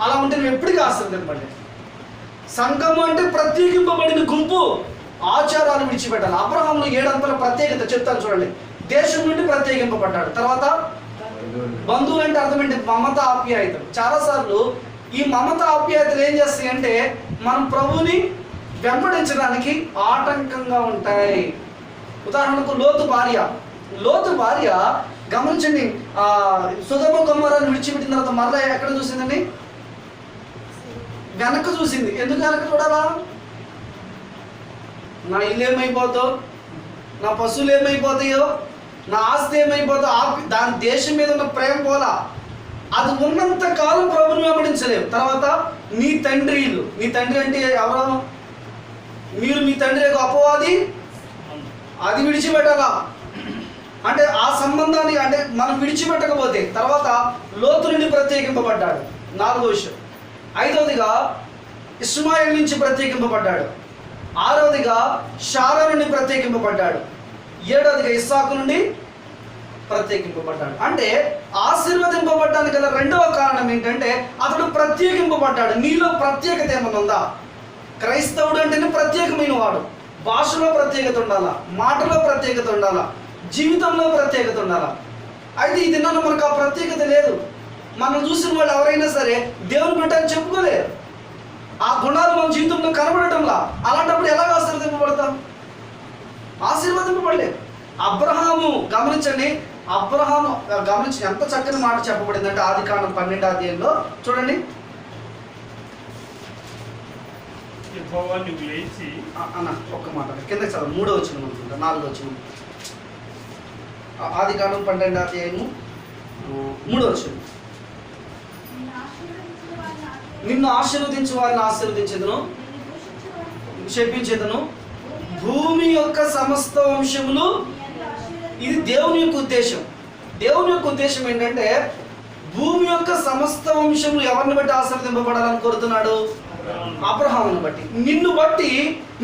Speaker 1: అలా ఉంటే నువ్వు ఎప్పటికీ ఆశ్రదింపండి. సంఘం అంటే ప్రత్యేకింపబడిన గుంపు. ఆచారాలు విడిచిపెట్టాలి. అబ్రహాంలో 7 అంతల ప్రత్యేకత చెప్తాను చూడండి. దేశం నుండి ప్రత్యేకింపబడ్డాడు. తర్వాత బంధువులు అంటే అర్థం ఏంటి? మమత ఆప్యాయతలు. చాలాసార్లు ఈ మమత ఆప్యాయతలు ఏం చేస్తాయి అంటే మనం ప్రభుని వెంబడించడానికి ఆటంకంగా ఉంటాయి. ఉదాహరణకు లోతు భార్య గమనించండి, సొదొమ గొమొర్రాను విడిచిపెట్టిన తర్వాత మరలా ఎక్కడ చూసిందండి? వెనక్కి చూసింది. ఎందుకు వెనక్కి చూడాలా? నా ఇల్లు ఏమైపోతుందో, నా పశువులు ఏమైపోతాయో, నా ఆస్తి ఏమైపోతుందో, దాని దేశం మీద ఉన్న ప్రేమ పోలా. అది ఉన్నంత కాలం ప్రభుని వెంబడించలేవు. తర్వాత నీ తండ్రి అంటే ఎవరో? మీరు మీ తండ్రి యొక్క అపవాది, అది విడిచిపెట్టాలా. అంటే ఆ సంబంధాన్ని అంటే మనం విడిచిపెట్టకపోతే. తర్వాత లోతు నుండి ప్రత్యేకింపబడ్డాడు, 4వ విషయం. 5వదిగా ఇష్మాయేలు నుంచి ప్రత్యేకింపబడ్డాడు. 6వదిగా షారా నుండి ప్రత్యేకింపబడ్డాడు. 7వదిగా ఇస్సాకు నుండి ప్రత్యేకింపబడ్డాడు. అంటే ఆశీర్వదింపబడ్డానికి గల 2వ కారణం ఏంటంటే అతడు ప్రత్యేకింపబడ్డాడు. నీలో ప్రత్యేకత ఏమన్నా ఉందా? క్రైస్తవుడు అంటేనే ప్రత్యేకమైన వాడు. భాషలో ప్రత్యేకత ఉండాలా, మాటలో ప్రత్యేకత ఉండాలా, జీవితంలో ప్రత్యేకత ఉండాలా. అయితే ఈ దినాల్లో మనకు ఆ ప్రత్యేకత లేదు. మనం చూసిన వాళ్ళు ఎవరైనా సరే దేవుని బిడ్డ అని చెప్పుకోలేరు. ఆ గుణాలు మన జీవితంలో కనబడటంలా. అలాంటప్పుడు ఎలా ఆశీర్వదింపబడతాం? ఆశీర్వదింపబడలేదు. అబ్రహాము గమనించండి, ఎంత చక్కని మాట చెప్పబడిందంటే ఆదికాండం 12వ అధ్యాయంలో చూడండి. అన్న ఒక్క మాట కిందకి చదువు, 3వ వచనం అనుకుంటా, 4వ వచనం. ఆదికాండం 12వ అధ్యాయము 3వ వచనం. నిన్ను ఆశీర్వదించు వారిని ఆశీర్వదించేదను, శపించేదను, భూమి యొక్క సమస్త వంశములు. ఇది దేవుని యొక్క ఉద్దేశం. దేవుని యొక్క ఉద్దేశం ఏంటంటే భూమి యొక్క సమస్త వంశములు ఎవరిని బట్టి ఆశీర్వదింపబడాలని కోరుతున్నాడు? అబ్రహామును బట్టి. నిన్ను బట్టి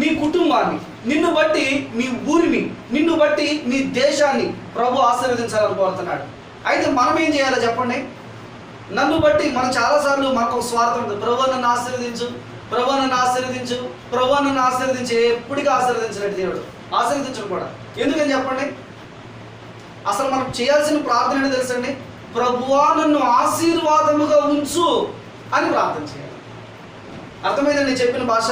Speaker 1: నీ కుటుంబాన్ని, నిన్ను బట్టి నీ ఊరిని, నిన్ను బట్టి నీ దేశాన్ని ప్రభు ఆశీర్వదించాలని కోరుతున్నాడు. అయితే మనం ఏం చేయాలో చెప్పండి? నన్ను బట్టి మనం చాలాసార్లు మనకు ఒక స్వార్థం ఉంటుంది. ప్రభు నన్ను ఆశీర్వదించు, ప్రభు నన్ను ఆశీర్వదించు, ప్రభు నన్ను ఆశీర్వదించి ఎప్పటికీ ఆశీర్వదించినట్టు దేవుడు ఆశీర్వదించడు కూడా. ఎందుకని చెప్పండి? అసలు మనం చేయాల్సిన ప్రార్థన ఏంటో తెలుసండి? ప్రభువా నన్ను ఆశీర్వాదముగా ఉంచు అని ప్రార్థన చేయాలి. అర్థమైందండి నేను చెప్పిన భాష?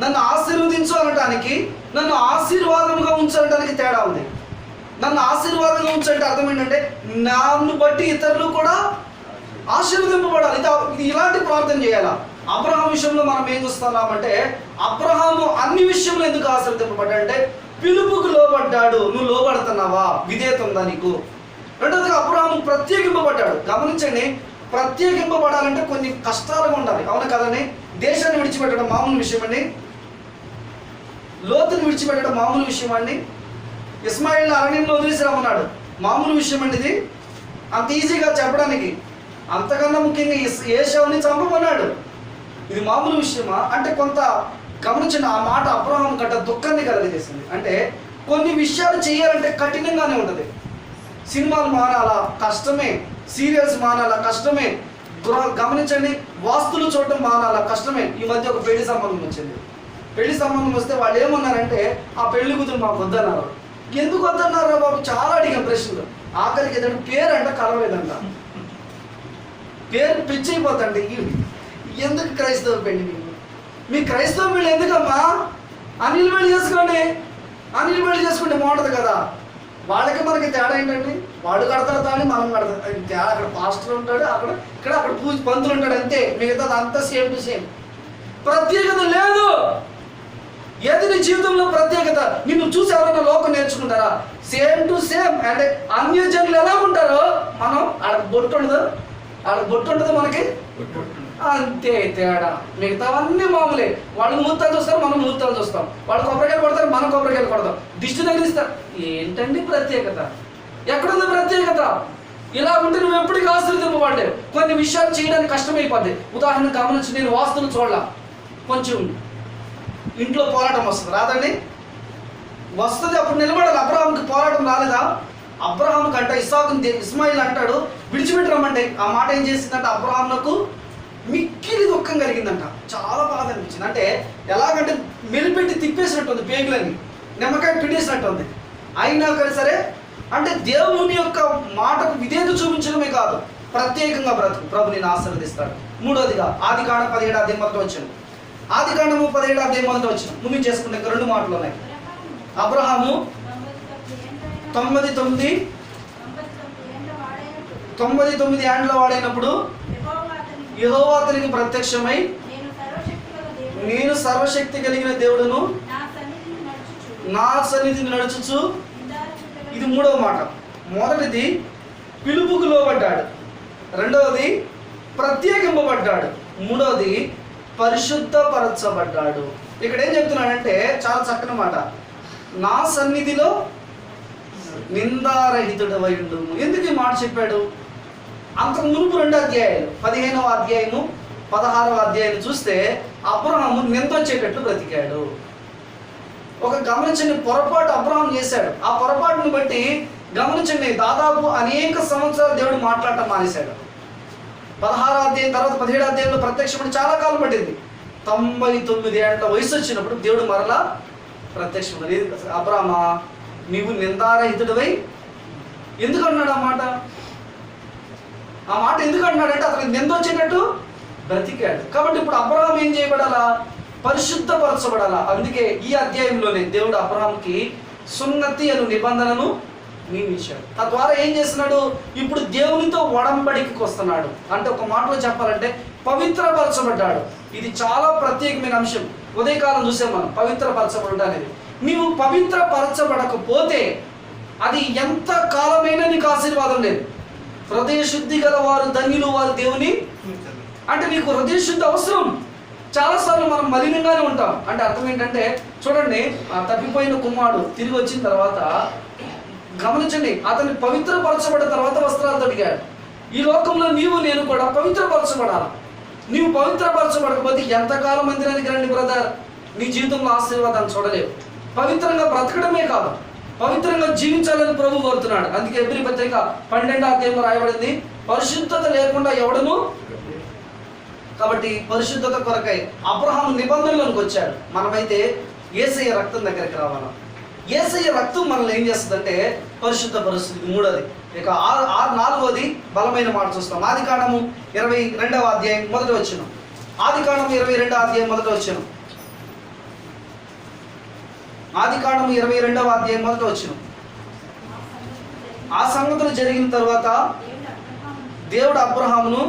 Speaker 1: నన్ను ఆశీర్వదించు అనటానికి, నన్ను ఆశీర్వాదముగా ఉంచు అనటానికి తేడా ఉంది. నన్ను ఆశీర్వాదంగా ఉంచంటే అర్థం ఏంటంటే నన్ను బట్టి ఇతరులు కూడా ఆశీర్వదింపబడాలి. ఇది ఇలాంటి ప్రార్థన చేయాలా? అబ్రహాం విషయంలో మనం ఏం చూస్తున్నామంటే అబ్రహాము అన్ని విషయంలో ఎందుకు ఆశీర్వదింపబడ్డా అంటే పిలుపుకు లోబడ్డాడు. నువ్వు లోబడుతున్నావా? విధేయత ఉందా నీకు? రెండోదిగా అబ్రహాము ప్రత్యేకింపబడ్డాడు. గమనించండి, ప్రత్యేకింపబడాలంటే కొన్ని కష్టాలుగా ఉండాలి. అవును కదండి? దేశాన్ని విడిచిపెట్టడం మామూలు విషయం అండి. లోతుని విడిచిపెట్టడం మామూలు విషయం అండి. ఇస్మాయిల్ అరణ్యంలో వదిలేసిరామన్నాడు, మామూలు విషయం అండి ఇది? అంత ఈజీగా చెప్పడానికి. అంతకన్నా ముఖ్యంగా ఏశావుని చంపమన్నాడు, ఇది మామూలు విషయమా అంటే? కొంత గమనించిన ఆ మాట అబ్రహాం గట్ట దుఃఖాన్ని కలగజేసింది. అంటే కొన్ని విషయాలు చేయాలంటే కఠినంగానే ఉంటుంది. సినిమాలు మానాలా? కష్టమే. సీరియల్స్ మానాలా? కష్టమే. గమనించండి, వాస్తులు చూడటం మానాలా? కష్టమే. ఈ మధ్య ఒక పెళ్లి సంబంధం వచ్చింది. పెళ్లి సంబంధం వస్తే వాళ్ళు ఏమన్నారంటే ఆ పెళ్లి కూతురు మాకు వద్దన్నారు. ఎందుకు వద్దన్నారా బాబు? చాలా అడిగాం ప్రశ్నలు. ఆఖరికి ఏదంటే పేరు అంట కలవలేదంట. పేరు పిచ్చి అయిపోతండి. ఎందుకు క్రైస్తవ పెళ్లి? మీ క్రైస్తవ పెళ్లి ఎందుకమ్మా? అనిల్ పెళ్లి చేసుకోండి, అనిల్ పెళ్లి చేసుకుంటే బాగుంటుంది కదా. వాళ్ళకి మనకి తేడా ఏంటండి? వాడు కడతాడు తాని, మనం కడతాం. తేడా అక్కడ పాస్టర్ ఉంటాడు, అక్కడ పూజ పంతులు ఉంటాడు, అంతే. మిగతాది అంతా సేమ్ టు సేమ్. ప్రత్యేకత లేదు. ఏది నీ జీవితంలో ప్రత్యేకత? నిన్ను చూసి ఎవరైనా లోకం నేర్చుకుంటారా? Same to same. అంటే అన్యజనులు ఎలా ఉంటారో మనం ఆడకు బొట్టు ఉండదు, ఆడకు బొట్టు ఉండదు, మనకి అంతే తేడా. మిగతావన్నీ మామూలే. వాళ్ళు ముహూర్తాలు చూస్తారు, మనం ముహూర్తాలు చూస్తాం. వాళ్ళు కొబ్బరికాయలు కొడతారు, మనం కొబ్బరికాయలు కొడతాం. దిష్టి తగిలిస్తారు. ఏంటండి ప్రత్యేకత? ఎక్కడుంది ప్రత్యేకత? ఇలా ఉంటే నువ్వు ఎప్పటికీ ఆశీర్వదింపబడ్డావు. కొన్ని విషయాలు చేయడానికి కష్టమైపోద్ది. ఉదాహరణ గమనించి, నేను వాస్తులు చూడాల, కొంచెం ఇంట్లో పోరాటం వస్తుంది, రాదండి? వస్తుంది, అప్పుడు నిలబడాలి. అబ్రహాంకి పోరాటం రాలేదా? అబ్రహాం కంట ఇస్మాయిల్ అంటాడు విడిచిపెట్టి రమ్మంటే ఆ మాట ఏం చేసిందంటే అబ్రహాంకు మిక్కిలి దుఃఖం కలిగిందంట. చాలా బాధ అనిపించింది. అంటే ఎలాగంటే మెలిపెట్టి తిప్పేసినట్టుంది, పేగులని నిమ్మకాయ పిండేసినట్టుంది. అయినా కానీ సరే అంటే దేవుని యొక్క మాటకు విధేయత చూపించడమే కాదు, ప్రత్యేకంగా బ్రతుకు, ప్రభు నేను ఆశీర్వదిస్తాడు. మూడోదిగా ఆదికాండం 17వ అధ్యాయం 1వ వచనం. ఆదికాండము 17వ అధ్యాయం 1వ వచనం ముగించేసుకుంటే ఇంకా 2 మాటలు ఉన్నాయి. అబ్రహాము 99 ఏండ్ల వాడైనప్పుడు యెహోవా అతనికి ప్రత్యక్షమై, నేను సర్వశక్తి కలిగిన దేవుడును, నా సన్నిధిని నడుచుచు. ఇది 3వ మాట. మొదటిది పిలుపుకు లోబడ్డాడు, రెండవది ప్రత్యేకింపబడ్డాడు, మూడవది పరిశుద్ధపరచబడ్డాడు. ఇక్కడ ఏం చెప్తున్నాడంటే చాలా చక్కని మాట, నా సన్నిధిలో నిందారహితుడవై ఉండుము. ఎందుకు ఈ మాట చెప్పాడు? అంతకు మునుపు 2 అధ్యాయాలు 15వ అధ్యాయము 16వ అధ్యాయం చూస్తే అబ్రహాము నిందొచ్చేటట్లు బ్రతికాడు. ఒక గమనించండి, పొరపాటు అబ్రహాం చేశాడు. ఆ పొరపాటును బట్టి గమనించండి, దాదాపు అనేక సంవత్సరాలు దేవుడు మాట్లాడటం మానేశాడు. 16వ అధ్యాయం తర్వాత 17వ అధ్యాయంలో ప్రత్యక్షమని చాలా కాలం పట్టింది. 99 ఏళ్ల వయసు వచ్చినప్పుడు దేవుడు మరలా ప్రత్యక్షమని, అబ్రహామా నీవు నిందారహితుడివై. ఎందుకు అన్నాడు ఆ మాట? ఆ మాట ఎందుకు అన్నాడంటే అతనికి నింద వచ్చేటట్టు బ్రతికాడు. కాబట్టి ఇప్పుడు అబ్రహాం ఏం చేయబడాలా? పరిశుద్ధపరచబడాలా. అందుకే ఈ అధ్యాయంలోనే దేవుడు అబ్రహాంకి సున్నతి అను నిబంధనను నియమించాడు. తద్వారా ఏం చేస్తున్నాడు? ఇప్పుడు దేవునితో ఒడంబడికి వస్తున్నాడు. అంటే ఒక మాటలో చెప్పాలంటే పవిత్రపరచబడ్డాడు. ఇది చాలా ప్రత్యేకమైన అంశం. ఉదయకాలం చూసాం మనం పవిత్రపరచబడ్డ అనేది. నీవు పవిత్రపరచబడకపోతే అది ఎంత కాలమైనా నీకు ఆశీర్వాదం లేదు. హృదయ శుద్ధి గల వారు ధన్యులు, వారు దేవుని. అంటే నీకు హృదయ శుద్ధి అవసరం. చాలాసార్లు మనం మలినంగానే ఉంటాం. అంటే అర్థం ఏంటంటే చూడండి, తప్పిపోయిన కుమారుడు తిరిగి వచ్చిన తర్వాత గమనించండి, అతన్ని పవిత్రపరచబడిన తర్వాత వస్త్రాలు తొడిగాడు. ఈ లోకంలో నీవు నేను కూడా పవిత్రపరచబడాలి. నీవు పవిత్రపరచబడకపోతే ఎంతకాలం మందిరానికి రండి బ్రదర్, నీ జీవితంలో ఆశీర్వాదాన్ని చూడలేవు. పవిత్రంగా బ్రతకడమే కాదు, పవిత్రంగా జీవించాలని ప్రభు కోరుతున్నాడు. అందుకే ఎబ్రీ పత్రిక 12వ అధ్యాయంలో రాయబడింది, పరిశుద్ధత లేకుండా ఎవడను. కాబట్టి పరిశుద్ధత కొరకై అబ్రహాము నిబంధనలోకి వచ్చాడు. మనమైతే యేసయ్య రక్తం దగ్గరికి రావాలి. యేసయ్య రక్తం మనల్ని ఏం చేస్తుందంటే పరిశుద్ధ పరిస్థితి. మూడోది, ఇక నాలుగోది బలమైన మాట చూస్తాం. ఆదికాండము 22వ అధ్యాయం మొదటి వచనం. ఆదికాండము 22వ అధ్యాయం మొదటి వచనం. ఆదికాండము 22వ అధ్యాయం మొదటి వచనం. ఆ సంగతులు జరిగిన తర్వాత దేవుడు అబ్రహామును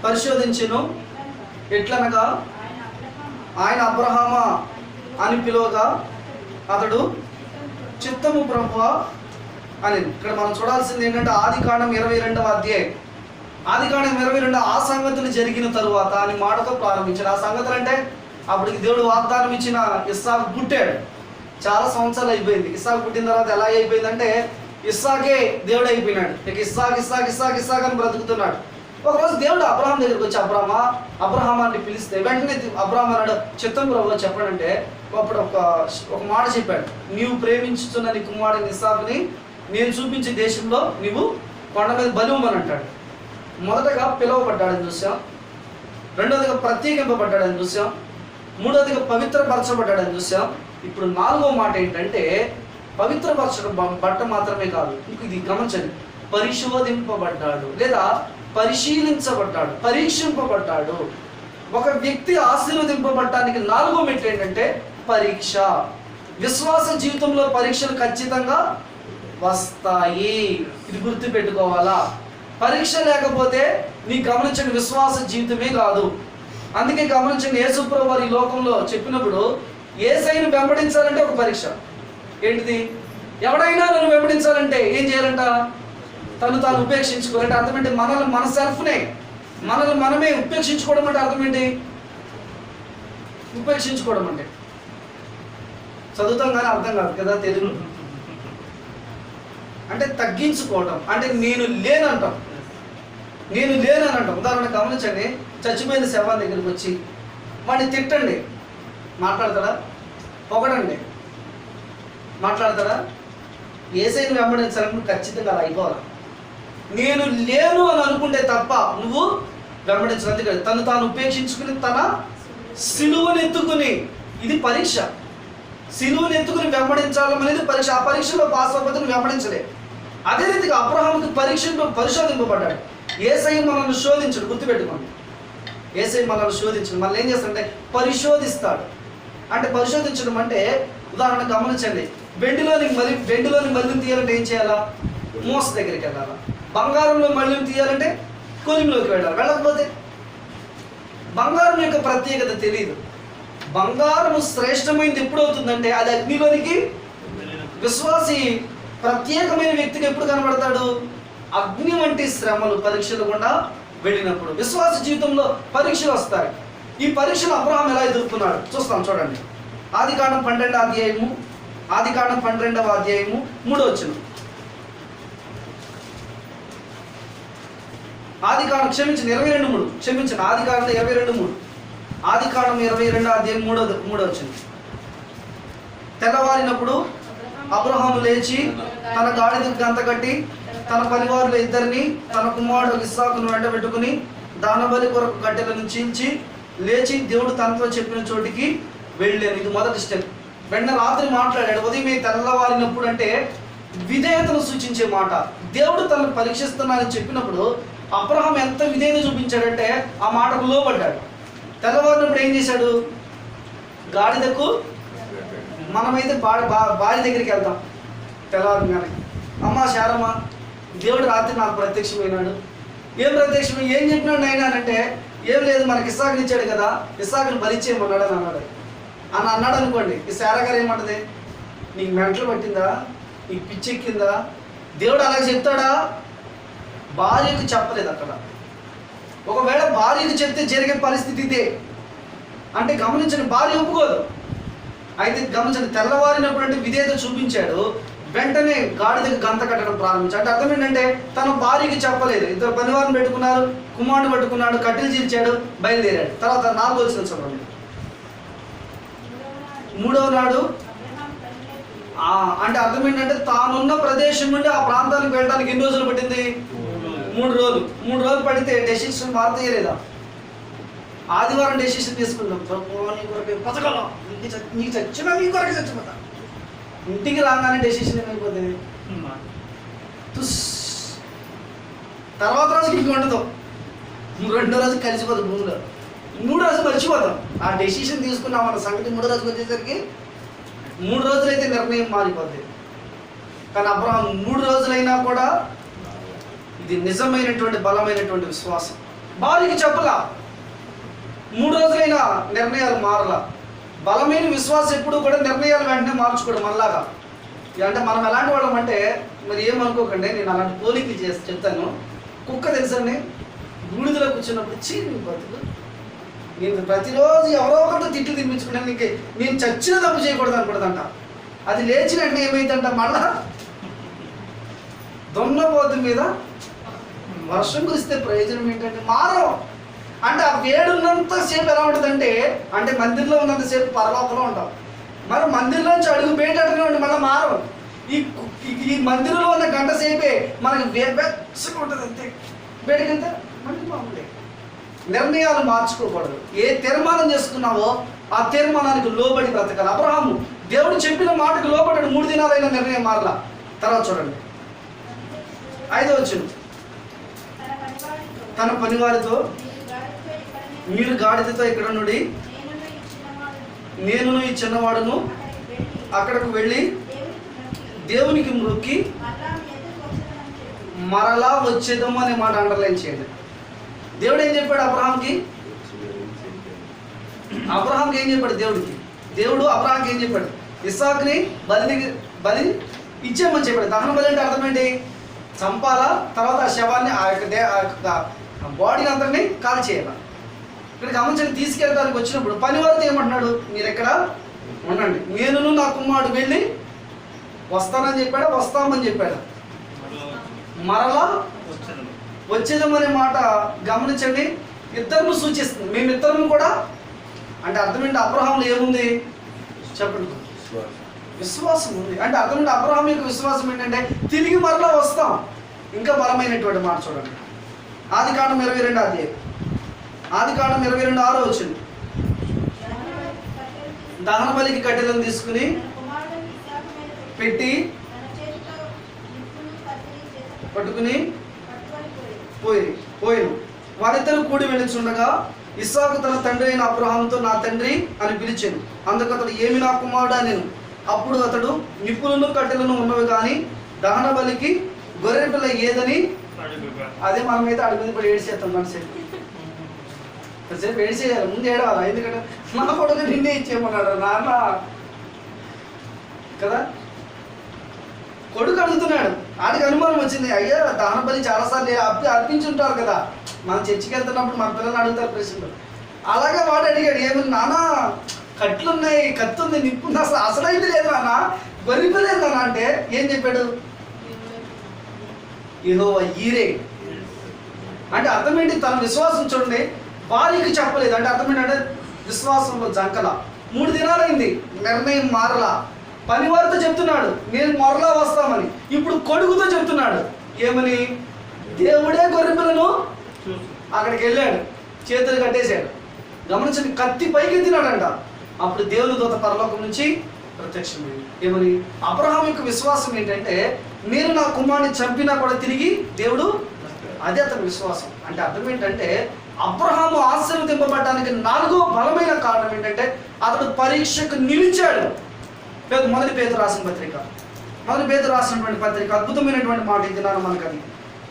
Speaker 1: పరిశోధించెను. ఎట్లనగా ఆయన అబ్రహామా అని పిలువగా అతడు చిత్తము ప్రభువా అని. ఇక్కడ మనం చూడాల్సింది ఏంటంటే ఆదికాండం 22వ అధ్యాయం. ఆదికాండం 22 ఆ సంగతులు జరిగిన తరువాత అని మాటతో ప్రారంభించాడు. ఆ సంగతులు అంటే అప్పటికి దేవుడు వాగ్దానం ఇచ్చిన ఇస్సాకు పుట్టాడు. చాలా సంవత్సరాలు అయిపోయింది. ఇస్సాకు పుట్టిన తర్వాత ఎలా అయిపోయిందంటే ఇస్సాకే దేవుడు అయిపోయినాడు. ఇక ఇస్సాక్ అని బ్రతుకుతున్నాడు. ఒకరోజు దేవుడు అబ్రహాం దగ్గరికి వచ్చి అబ్రహాం అని పిలిస్తే వెంటనే అబ్రహాం అన్నాడు, చిత్తం ప్రభువా చెప్పండి అంటే అప్పుడు ఒక మాట చెప్పాడు, నీవు ప్రేమించుతున్న నీ కుమారుని ఇస్సాకుని నేను చూపించే దేశంలో నీవు కొండ మీద బలివ్వమని అంటాడు. మొదటగా పిలువబడ్డాడని చూసాం, రెండోదిగా ప్రత్యేకింపబడ్డాడని చూసాం, మూడోదిగా పవిత్రపరచబడ్డాడని చూసాం. ఇప్పుడు నాలుగో మాట ఏంటంటే పవిత్రపరచడం బట్ట మాత్రమే కాదు, ఇది గమనించండి, పరిశోధింపబడ్డాడు లేదా పరిశీలించబడ్డాడు, పరీక్షింపబడ్డాడు. ఒక వ్యక్తి ఆశీర్వదింపబడటానికి నాలుగో మెట్లు ఏంటంటే పరీక్ష. విశ్వాస జీవితంలో పరీక్షలు ఖచ్చితంగా వస్తాయి, ఇది గుర్తుపెట్టుకోవాలా. పరీక్ష లేకపోతే నీకు గమనించండి విశ్వాస జీవితమే కాదు. అందుకే గమనించండి, యేసుప్రభువు వారు ఈ లోకంలో చెప్పినప్పుడు యేసయ్యను వెంబడించాలంటే ఒక పరీక్ష. ఏంటిది? ఎవడైనా నన్ను వెంబడించాలంటే ఏం చేయాలంట? తను తాను ఉపేక్షించుకోవాలంటే అర్థం ఏంటి? మన సెల్ఫ్నే మనల్ని మనమే ఉపేక్షించుకోవడం అంటే అర్థం ఏంటి? ఉపేక్షించుకోవడం అంటే చదువుతాం కానీ అర్థం కాదు కదా తెలుగు. అంటే తగ్గించుకోవడం అంటే నేను లేనంటాం. ఉదాహరణ గమనించండి, చచ్చిపోయిన శవాల దగ్గరికి వచ్చి వాడిని తిట్టండి, మాట్లాడతాడా? పొగడండి, మాట్లాడతాడా? యేసయ్యను వెంబడించాలని ఖచ్చితంగా అలా అయిపోవాలి. నేను లేను అని అనుకుంటే తప్ప నువ్వు వెంబడించదు. అందుకని తను తాను ఉపేక్షించుకుని తన సిలువను ఎత్తుకుని, ఇది పరీక్ష. సిలువను ఎత్తుకుని వెంబడించాలనేది పరీక్ష. ఆ పరీక్షలో పాస్ అవ్వకపోతే నువ్వు వెంబడించలే. అదే రీతిగా అబ్రహాముకి పరిశోధింపబడ్డాడు. యేసయ్య మనల్ని శోధించడు, గుర్తుపెట్టుకోండి. యేసయ్య మనల్ని శోధించడు. మళ్ళీ ఏం చేస్తాడంటే పరిశోధిస్తాడు. అంటే పరిశోధించడం అంటే ఉదాహరణ గమనించండి, వెండిలోని మళ్ళీ తీయాలంటే ఏం చేయాలా? మోస దగ్గరికి వెళ్ళాలా. బంగారంలో మళ్ళీ తీయాలంటే కొలిమిలోకి వెళ్ళకపోతే బంగారం యొక్క ప్రత్యేకత తెలియదు. బంగారము శ్రేష్టమైనది ఎప్పుడు అవుతుందంటే అది అగ్నిలోనికి. విశ్వాసి ప్రత్యేకమైన వ్యక్తికి ఎప్పుడు కనబడతాడు? అగ్ని వంటి శ్రమలు పరీక్షలు గుండా వెళ్ళినప్పుడు. విశ్వాస జీవితంలో పరీక్షలు వస్తాయి. ఈ పరీక్షలు అబ్రహాం ఎలా ఎదుర్కొన్నాడు చూస్తాం, చూడండి. ఆదికాండం 12వ అధ్యాయము, ఆదికాండం 12వ అధ్యాయము 3వ వచనం. ఆదికాండం 22:3 ఆదికాండం 22:3 ఆదికాండం 22వ అధ్యాయం 3వ వచనం. తెల్లవారినప్పుడు అబ్రహాము లేచి తన గాడిదకు గంత కట్టి తన పరివారుల ఇద్దరిని తన కుమారుడు ఇస్సాకును వెంట పెట్టుకుని దానబలి కొరకు కట్టెలను చీల్చి లేచి దేవుడు తనతో చెప్పిన చోటికి వెళ్ళాను. ఇది మొదటి స్టెప్. వెంటనే రాత్రి మాట్లాడాడు. ఉదయమే తెల్లవారినప్పుడు అంటే విధేయతను సూచించే మాట. దేవుడు తనను పరీక్షిస్తున్నానని చెప్పినప్పుడు అబ్రహాం ఎంత విధేయత చూపించాడంటే ఆ మాటకు లోబడ్డాడు. తెల్లవారినప్పుడు ఏం చేశాడు? గాడిదకు, మనమైతే భార్య దగ్గరికి వెళ్తాం తెల్లవారుగానే, అమ్మ శారమ్మ దేవుడు రాత్రి నాకు ప్రత్యక్షమైనాడు. ఏం ప్రత్యక్షమై ఏం చెప్పినాడు నాయనా అంటే, ఏం లేదు మనకి ఇస్సాకుని ఇచ్చాడు కదా, ఇస్సాకుని బలిచ్చేయమన్నాడు అని అన్నాడు అనుకోండి. ఈ శారా గారు ఏమంటది? నీకు మెంటలు పట్టిందా, నీకు పిచ్చెక్కిందా? దేవుడు అలా చెప్తాడా? భార్యకు చెప్పలేదు అక్కడ. ఒకవేళ భార్యకు చెప్తే జరిగే పరిస్థితి ఇదే అంటే గమనించండి, భార్య ఒప్పుకోదు. అయితే గమనించండి, తెల్లవారినప్పుడు అంటే విధేయత చూపించాడు. వెంటనే గాడిదకి గంత కట్టడం ప్రారంభించాడు. అంటే అర్థం ఏంటంటే తన భార్యకి చెప్పలేదు. ఇద్దరు పనివారిని పెట్టుకున్నారు, కుమారుని పట్టుకున్నాడు, కట్టెలు చీల్చాడు, బయలుదేరాడు. తర్వాత 4వ వచనం చదవండి. 3వ నాడు అంటే అర్థం ఏంటంటే తానున్న ప్రదేశం నుండి ఆ ప్రాంతానికి వెళ్ళడానికి ఎన్ని రోజులు పట్టింది? 3 రోజులు. 3 రోజులు పడితే డెసిషన్ మారుతీయలేదా? ఆదివారం డెసిషన్ తీసుకున్నాం, బతకలా, నీకు చచ్చినా నీ కొరకు చచ్చిపోతా. ఇంటికి రాగానే డెసిషన్ ఏమైపోతుంది? తర్వాత రోజుకి ఇంక ఉండదు, 2వ రోజు కలిసిపోతుంది భూమిలో, 3వ రోజు మర్చిపోతాం. ఆ డెసిషన్ తీసుకున్నాం అన్న సంగతి 3వ రోజుకి వచ్చేసరికి 3 రోజులైతే నిర్ణయం మారిపోద్ది. కానీ అబ్రహాం 3 రోజులైనా కూడా ఇది నిజమైనటువంటి బలమైనటువంటి విశ్వాసం. భార్యకి చెప్పలా, 3 రోజులైనా నిర్ణయాలు మారలా. బలమైన విశ్వాసం ఎప్పుడు కూడా నిర్ణయాలు వెంటనే మార్చుకోవడం మనలాగా. అంటే మనం ఎలాంటి వాళ్ళం అంటే, మరి ఏమనుకోకండి, నేను అలాంటి పోలికలు చేసి చెప్తాను. కుక్క తెలుసండి, బూడిదలో కూర్చున్నప్పుడు చీని బతుకు, నేను ప్రతిరోజు ఎవరో ఒకరితో తిట్లు తినిపించుకున్నాను, నీకు నేను చచ్చిన తప్పు చేయకూడదు అనుకూడదంట. అది లేచినట్టు ఏమైందంట, మళ్ళా దొన్నపోతు మీద వర్షం కురిస్తే ప్రయోజనం ఏంటంటే మారం. అంటే ఆ వేడున్నంత సేపు ఎలా ఉంటుందంటే, అంటే మందిరంలో ఉన్నంతసేపు పరలోకంలో ఉంటాం, మరి మందిరంలోంచి అడుగు బయటనే ఉండి మళ్ళీ మారం. ఈ మందిరంలో ఉన్న గంట సేపే మనకి వెచ్చగా ఉంటుంది, అంతే. బయటకంటే మళ్ళీ మామూలే. నిర్ణయాలు మార్చుకోకూడదు. ఏ తీర్మానం చేసుకున్నావో ఆ తీర్మానానికి లోబడి బ్రతకాలి. అబ్రహాము దేవుడు చెప్పిన మాటకు లోబడ్డాడు, 3 దినాలైన నిర్ణయం మారలా. తర్వాత చూడండి 5వ వచనం. తన పనివారితో, మీరు గాడిదతో ఇక్కడ నుండి, నేనును ఈ చిన్నవాడును అక్కడకు వెళ్ళి దేవునికి మొక్కి మరలా వచ్చేద్దాము అనే మాట అండర్లైన్ చేయండి. దేవుడు ఏం చెప్పాడు అబ్రహాంకి? ఏం చెప్పాడు దేవుడికి? దేవుడు అబ్రహాంకి ఏం చెప్పాడు? ఇస్సాకుని బలి ఇచ్చేయమని చెప్పాడు. దహన బలి అంటే అర్థం ఏంటి? చంపాలా, తర్వాత ఆ శవాన్ని, ఆ యొక్క బాడీని అందరినీ కాల్ చేయాలి. ఇక్కడ గమనించండి, తీసుకెళ్ళడానికి వచ్చినప్పుడు పనివారితో ఏమంటున్నాడు? మీరు ఎక్కడ ఉండండి, నేనును నా కుమారుడు వెళ్ళి వస్తానని చెప్పాడా, వస్తామని చెప్పాడా? మరలా వచ్చేదమనే మాట గమనించండి, ఇద్దరిని సూచిస్తుంది. మేమిద్దరం కూడా, అంటే అర్థం ఏంటి? అబ్రహాంలో ఏముంది చెప్పండి? విశ్వాసం ఉంది. అంటే అర్థం ఏంటి? అబ్రహాం యొక్క విశ్వాసం ఏంటంటే తిరిగి మరలా వస్తాం. ఇంకా బలమైనటువంటి మాట చూడండి, ఆదికాండం 22వ అధ్యాయం, ఆదికాండం 22:6 వచ్చింది. దహన బలికి కట్టెలను తీసుకుని పెట్టి పట్టుకుని పోయిను. వారిద్దరు కూడి వెళ్ళుచుండగా ఇస్సాకు తన తండ్రి అయిన అబ్రహాముతో నా తండ్రి అని పిలిచాను. అందుకు అతడు ఏమి నా కుమారుడు అనేను. అప్పుడు అతడు నిప్పులను కట్టెలను ఉన్నవి కానీ దహన బలికి గొర్రె పిల్ల ఏదని, అదే మనమైతే అడుగు మీద పడి ఏడ్చేస్తాం. కాసేపు ఏడ్చేయాలి, ముందు ఏడవాలి. ఎందుకంటే మా కొడుకు నిన్నే ఇచ్చేయమన్నాడు నాన్న కదా. కొడుకు అడుగుతున్నాడు, ఆడికి అనుమానం వచ్చింది, అయ్యా దహన బలి చాలాసార్లు అర్పించుంటారు కదా, మనం చర్చికి వెళ్తున్నప్పుడు మన పిల్లలు అడుగుతారు ప్రశ్నలు. అలాగే వాడు అడిగాడు, ఏమన్నా నాన్న కట్లు ఉన్నాయి, కత్తి ఉంది, నిప్పు ఉంది, అసలైతే లేదు నాన్న, గొర్రెలేదు నాన్న అంటే ఏం చెప్పాడు? యెహోవా ఈరే. అంటే అర్థం ఏంటి? తన విశ్వాసం చూడండి, భార్యకి చెప్పలేదు. అంటే అర్థం ఏంటంటే విశ్వాసంలో జంకల. 3 దినాలైంది, నిర్ణయం మారలా. పనివారితో చెప్తున్నాడు నేను మరలా వస్తామని. ఇప్పుడు కొడుకుతో చెప్తున్నాడు ఏమని? దేవుడే గొర్రెపిల్లను అక్కడికి వెళ్ళాడు, చేతులు కట్టేశాడు. గమనించండి, కత్తి పైకెత్తినాడంట. అప్పుడు దేవుని దూత పరలోకం నుంచి ప్రత్యక్షమైంది. ఏమని? అబ్రహాం యొక్క విశ్వాసం ఏంటంటే నేను నా కుమారుని చంపినా కూడా తిరిగి దేవుడు, అదే అతని విశ్వాసం. అంటే అర్థం ఏంటంటే అబ్రహాము ఆశీర్వదింపబడడానికి 4వ బలమైన కారణం ఏంటంటే అతడు పరీక్షకు నిలిచాడు. మొదటి పేతురు రాసిన పత్రిక, మొదటి పేతురు రాసినటువంటి పత్రిక అద్భుతమైనటువంటి మాట ఇది నాన్న మనకు. అది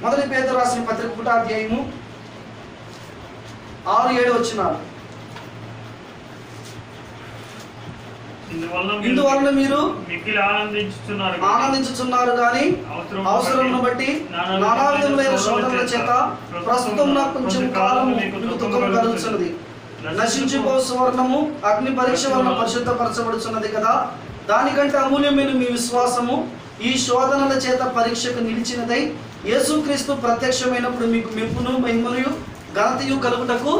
Speaker 1: మొదటి పేతురు రాసిన పత్రిక 1వ అధ్యాయము 6-7 వచనాలు. ఇందువలన మీరు ఆనందించుచున్నారు కానీ అవసరమును బట్టి నానా విధములైన శోధనల చేత ప్రస్తుతం నాకు కొంచెం కాలము దుఃఖం కలుగుతున్నది. నశించిపో సువర్ణము అగ్ని పరీక్ష వలన పరిశుద్ధపరచబడుచున్నది కదా, దానికంటే అమూల్యమైన మీ విశ్వాసము ఈ శోధనల చేత పరీక్షకు నిలిచినదై యేసుక్రీస్తు ప్రత్యక్షమైనప్పుడు మీకు మెప్పును మహిమను ఘనతయు కలుగుటకు.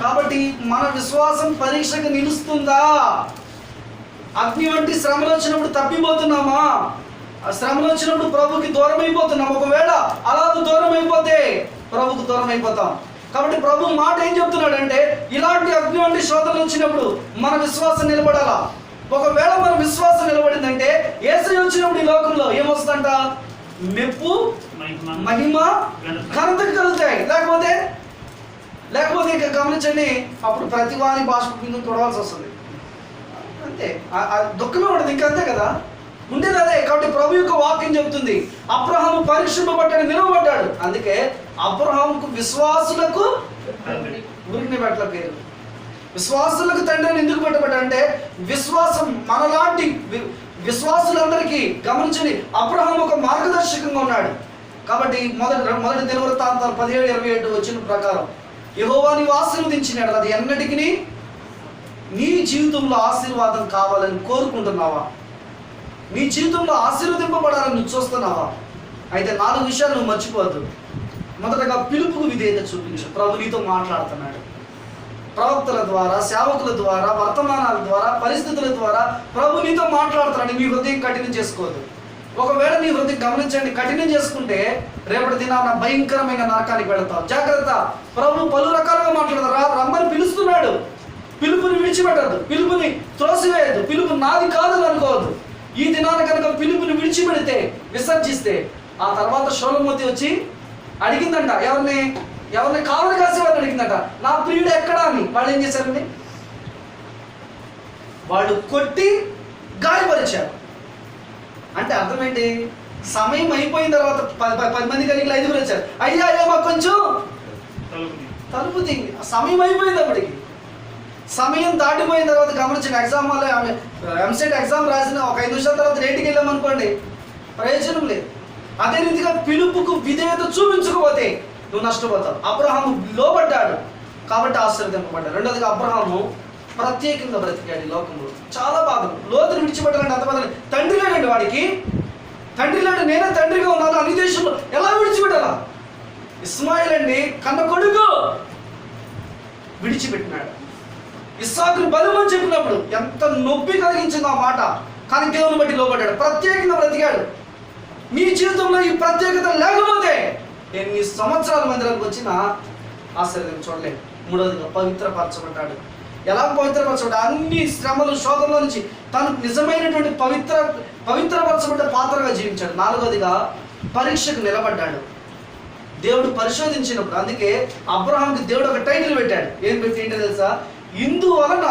Speaker 1: కాబట్టి మన విశ్వాసం పరీక్షకు నిలుస్తుందా? అగ్ని వంటి శ్రమలు వచ్చినప్పుడు తప్పిపోతున్నామా? ఆ శ్రమలు వచ్చినప్పుడు ప్రభుకి దూరం అయిపోతున్నాం. ఒకవేళ అలా దూరం అయిపోతే ప్రభుకు దూరం అయిపోతాం. కాబట్టి ప్రభు మాట ఏం చెప్తున్నాడంటే, ఇలాంటి అగ్ని వంటి శోధనలు వచ్చినప్పుడు మన విశ్వాసం నిలబడాలా. ఒకవేళ మన విశ్వాసం నిలబడిందంటే యేసు వచ్చినప్పుడు ఈ లోకంలో ఏమొస్తుందంట? మెప్పు, మహిమ, ఘనతకు కలుగుతాయి. లేకపోతే ఇక గమనించండి, అప్పుడు ప్రతి వాని భాష కింద తొడవాల్సి వస్తుంది. అంతే, దుఃఖమే ఉండదు, ఇంకా అంతే కదా ఉండేది అదే. కాబట్టి ప్రభు యొక్క వాక్యం చెబుతుంది, అబ్రహాము పరీక్షింపబడ్డాడు, నిలవబడ్డాడు. అందుకే అబ్రహాముకు విశ్వాసులకు ఊరికి పెట్టల పేరు. విశ్వాసులకు తండ్రి అని ఎందుకు పెట్టబడ్డా అంటే, విశ్వాసం మనలాంటి విశ్వాసులందరికీ గమనించండి, అబ్రహాము ఒక మార్గదర్శకంగా ఉన్నాడు. కాబట్టి మొదటి దినవృత్తాంతాలు 17:27 వచ్చిన ప్రకారం యెహోవా నీవు ఆశీర్వదించినాడు, అది ఎన్నటికీ నీ జీవితంలో ఆశీర్వాదం కావాలని కోరుకుంటున్నావా? నీ జీవితంలో ఆశీర్వదింపబడాలని నువ్వు చూస్తున్నావా? అయితే 4 విషయాలు నువ్వు మర్చిపోవద్దు. మొదటగా పిలుపుకు విధేయత చూపించు. ప్రభు నీతో మాట్లాడుతున్నాడు. ప్రవక్తల ద్వారా, సేవకుల ద్వారా, వర్తమానాల ద్వారా, పరిస్థితుల ద్వారా ప్రభు నీతో మాట్లాడుతున్నాడు. నీ హృదయం కఠినం చేసుకోవద్దు. ఒకవేళ నీ హృదయం గమనించండి కఠినం చేసుకుంటే రేపటి దినాన భయంకరమైన నరకానికి వెళతావు. జాగ్రత్త. ప్రభు పలు రకాలుగా మాట్లాడతారు. రమ్మని పిలుస్తున్నాడు. పిలుపుని విడిచిపెట్టద్దు, పిలుపుని త్రోసివేయద్దు, పిలుపు నాది కాదని అనుకోవద్దు. ఈ దినాన కనుక పిలుపుని విడిచిపెడితే, విసర్జిస్తే, ఆ తర్వాత షోలమోతి వచ్చి అడిగిందంట, ఎవరిని కావలి కాసేవారిని అడిగిందంట, నా ప్రియుడు ఎక్కడా అని. వాళ్ళు ఏం చేశారండి? వాళ్ళు కొట్టి గాయపరిచారు. అంటే అర్థం ఏంటి? సమయం అయిపోయిన తర్వాత 10 మంది కలిగి 5 వచ్చారు. అయ్యా మాకు కొంచెం తలుపు తీయండి. సమయం అయిపోయింది. అప్పటికి సమయం దాటిపోయిన తర్వాత గమనించిన ఎగ్జామ్ వల్ల ఎంసెట్ ఎగ్జామ్ రాసిన ఒక 5 నిమిషాల తర్వాత రేటుకి వెళ్ళామనుకోండి, ప్రయోజనం లేదు. అదే రీతిగా పిలుపుకు విధేయత చూపించకపోతే నువ్వు నష్టపోతావు. అబ్రహాము లోబడ్డాడు కాబట్టి ఆశీర్వదింపబడ్డాడు. రెండోదిగా అబ్రహాము ప్రత్యేకంగా బ్రతికాడు ఈ లోకంలో. చాలా బాధలు. లోతును విడిచిపెట్టాలంటే అంత బాధ. తండ్రి లేడండి వాడికి. తండ్రి లేడు, నేనే తండ్రిగా ఉన్నాను అన్ని దేశంలో. ఎలా విడిచిపెట్టాలా? ఇస్మాయిల్ అండి కన్న కొడుకు విడిచిపెట్టినాడు. ఇస్సాకుని బలమని చెప్పినప్పుడు ఎంత నొప్పి కలిగించింది ఆ మాట. కానీ దేవుని బట్టి లోబడ్డాడు, ప్రత్యేకంగా బ్రతికాడు. నీ జీవితంలో ఈ ప్రత్యేకత లేకపోతే ఎన్ని సంవత్సరాల మందిరానికి వచ్చినా ఆశ్చర్యం చూడలేదు. మూడవదిగా పవిత్రపరచబడ్డాడు. ఎలా పవిత్రపరచబడ్డా? అన్ని శ్రమలు, శోధనల నుంచి తను నిజమైనటువంటి పవిత్రపరచబడ్డ పాత్రగా జీవించాడు. నాలుగవదిగా పరీక్షకు నిలబడ్డాడు. దేవుడు పరిశోధించినప్పుడు, అందుకే అబ్రహాంకి దేవుడు ఒక టైటిల్ పెట్టాడు. ఏం పెట్టి ఏంటో తెలుసా? ఇందువలన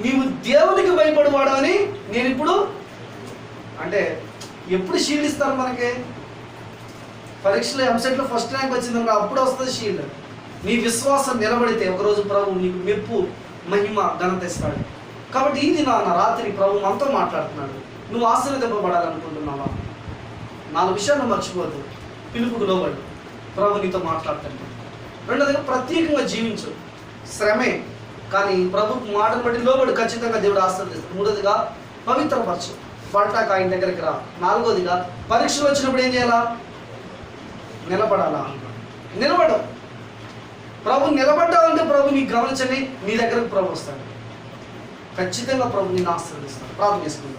Speaker 1: నీవు దేవునికి భయపడవాడు అని నేను ఇప్పుడు. అంటే ఎప్పుడు షీల్డ్ ఇస్తారు మనకి? పరీక్షలో ఎంసెట్లో ఫస్ట్ ర్యాంక్ వచ్చిందనుకో అప్పుడు వస్తుంది షీల్డ్. నీ విశ్వాసం నిలబడితే ఒకరోజు ప్రభు నీకు మెప్పు, మహిమ, ఘనత ఇస్తాడు. కాబట్టి ఈ దినాన రాత్రి ప్రభు మనతో మాట్లాడుతున్నాడు. నువ్వు ఆశీర్వదింపబడాలనుకుంటున్నావా? 4 విషయాలు మర్చిపోవద్దు. పిలుపుకు లోబడు, ప్రభు నీతో మాట్లాడుతాడు. రెండోదిగా ప్రత్యేకంగా జీవించు. శ్రమే కానీ ప్రభు మాటను బట్టి లోబడు, ఖచ్చితంగా దేవుడు ఆశీర్వదిస్తాడు. మూడోదిగా పవిత్రపరచు, పడటాక ఆయన దగ్గరికి రా. నాలుగోదిగా పరీక్షలు వచ్చినప్పుడు ఏం చేయాలా? నిలబడాలా? నిలబడు. ప్రభు నిలబడ్డావంటే ప్రభు నీకు గమనించండి, నీ దగ్గరకు ప్రభు వస్తాడు. ఖచ్చితంగా ప్రభు నిన్ను ఆశీర్వదిస్తాడు. ప్రార్థన చేసుకుంటాం.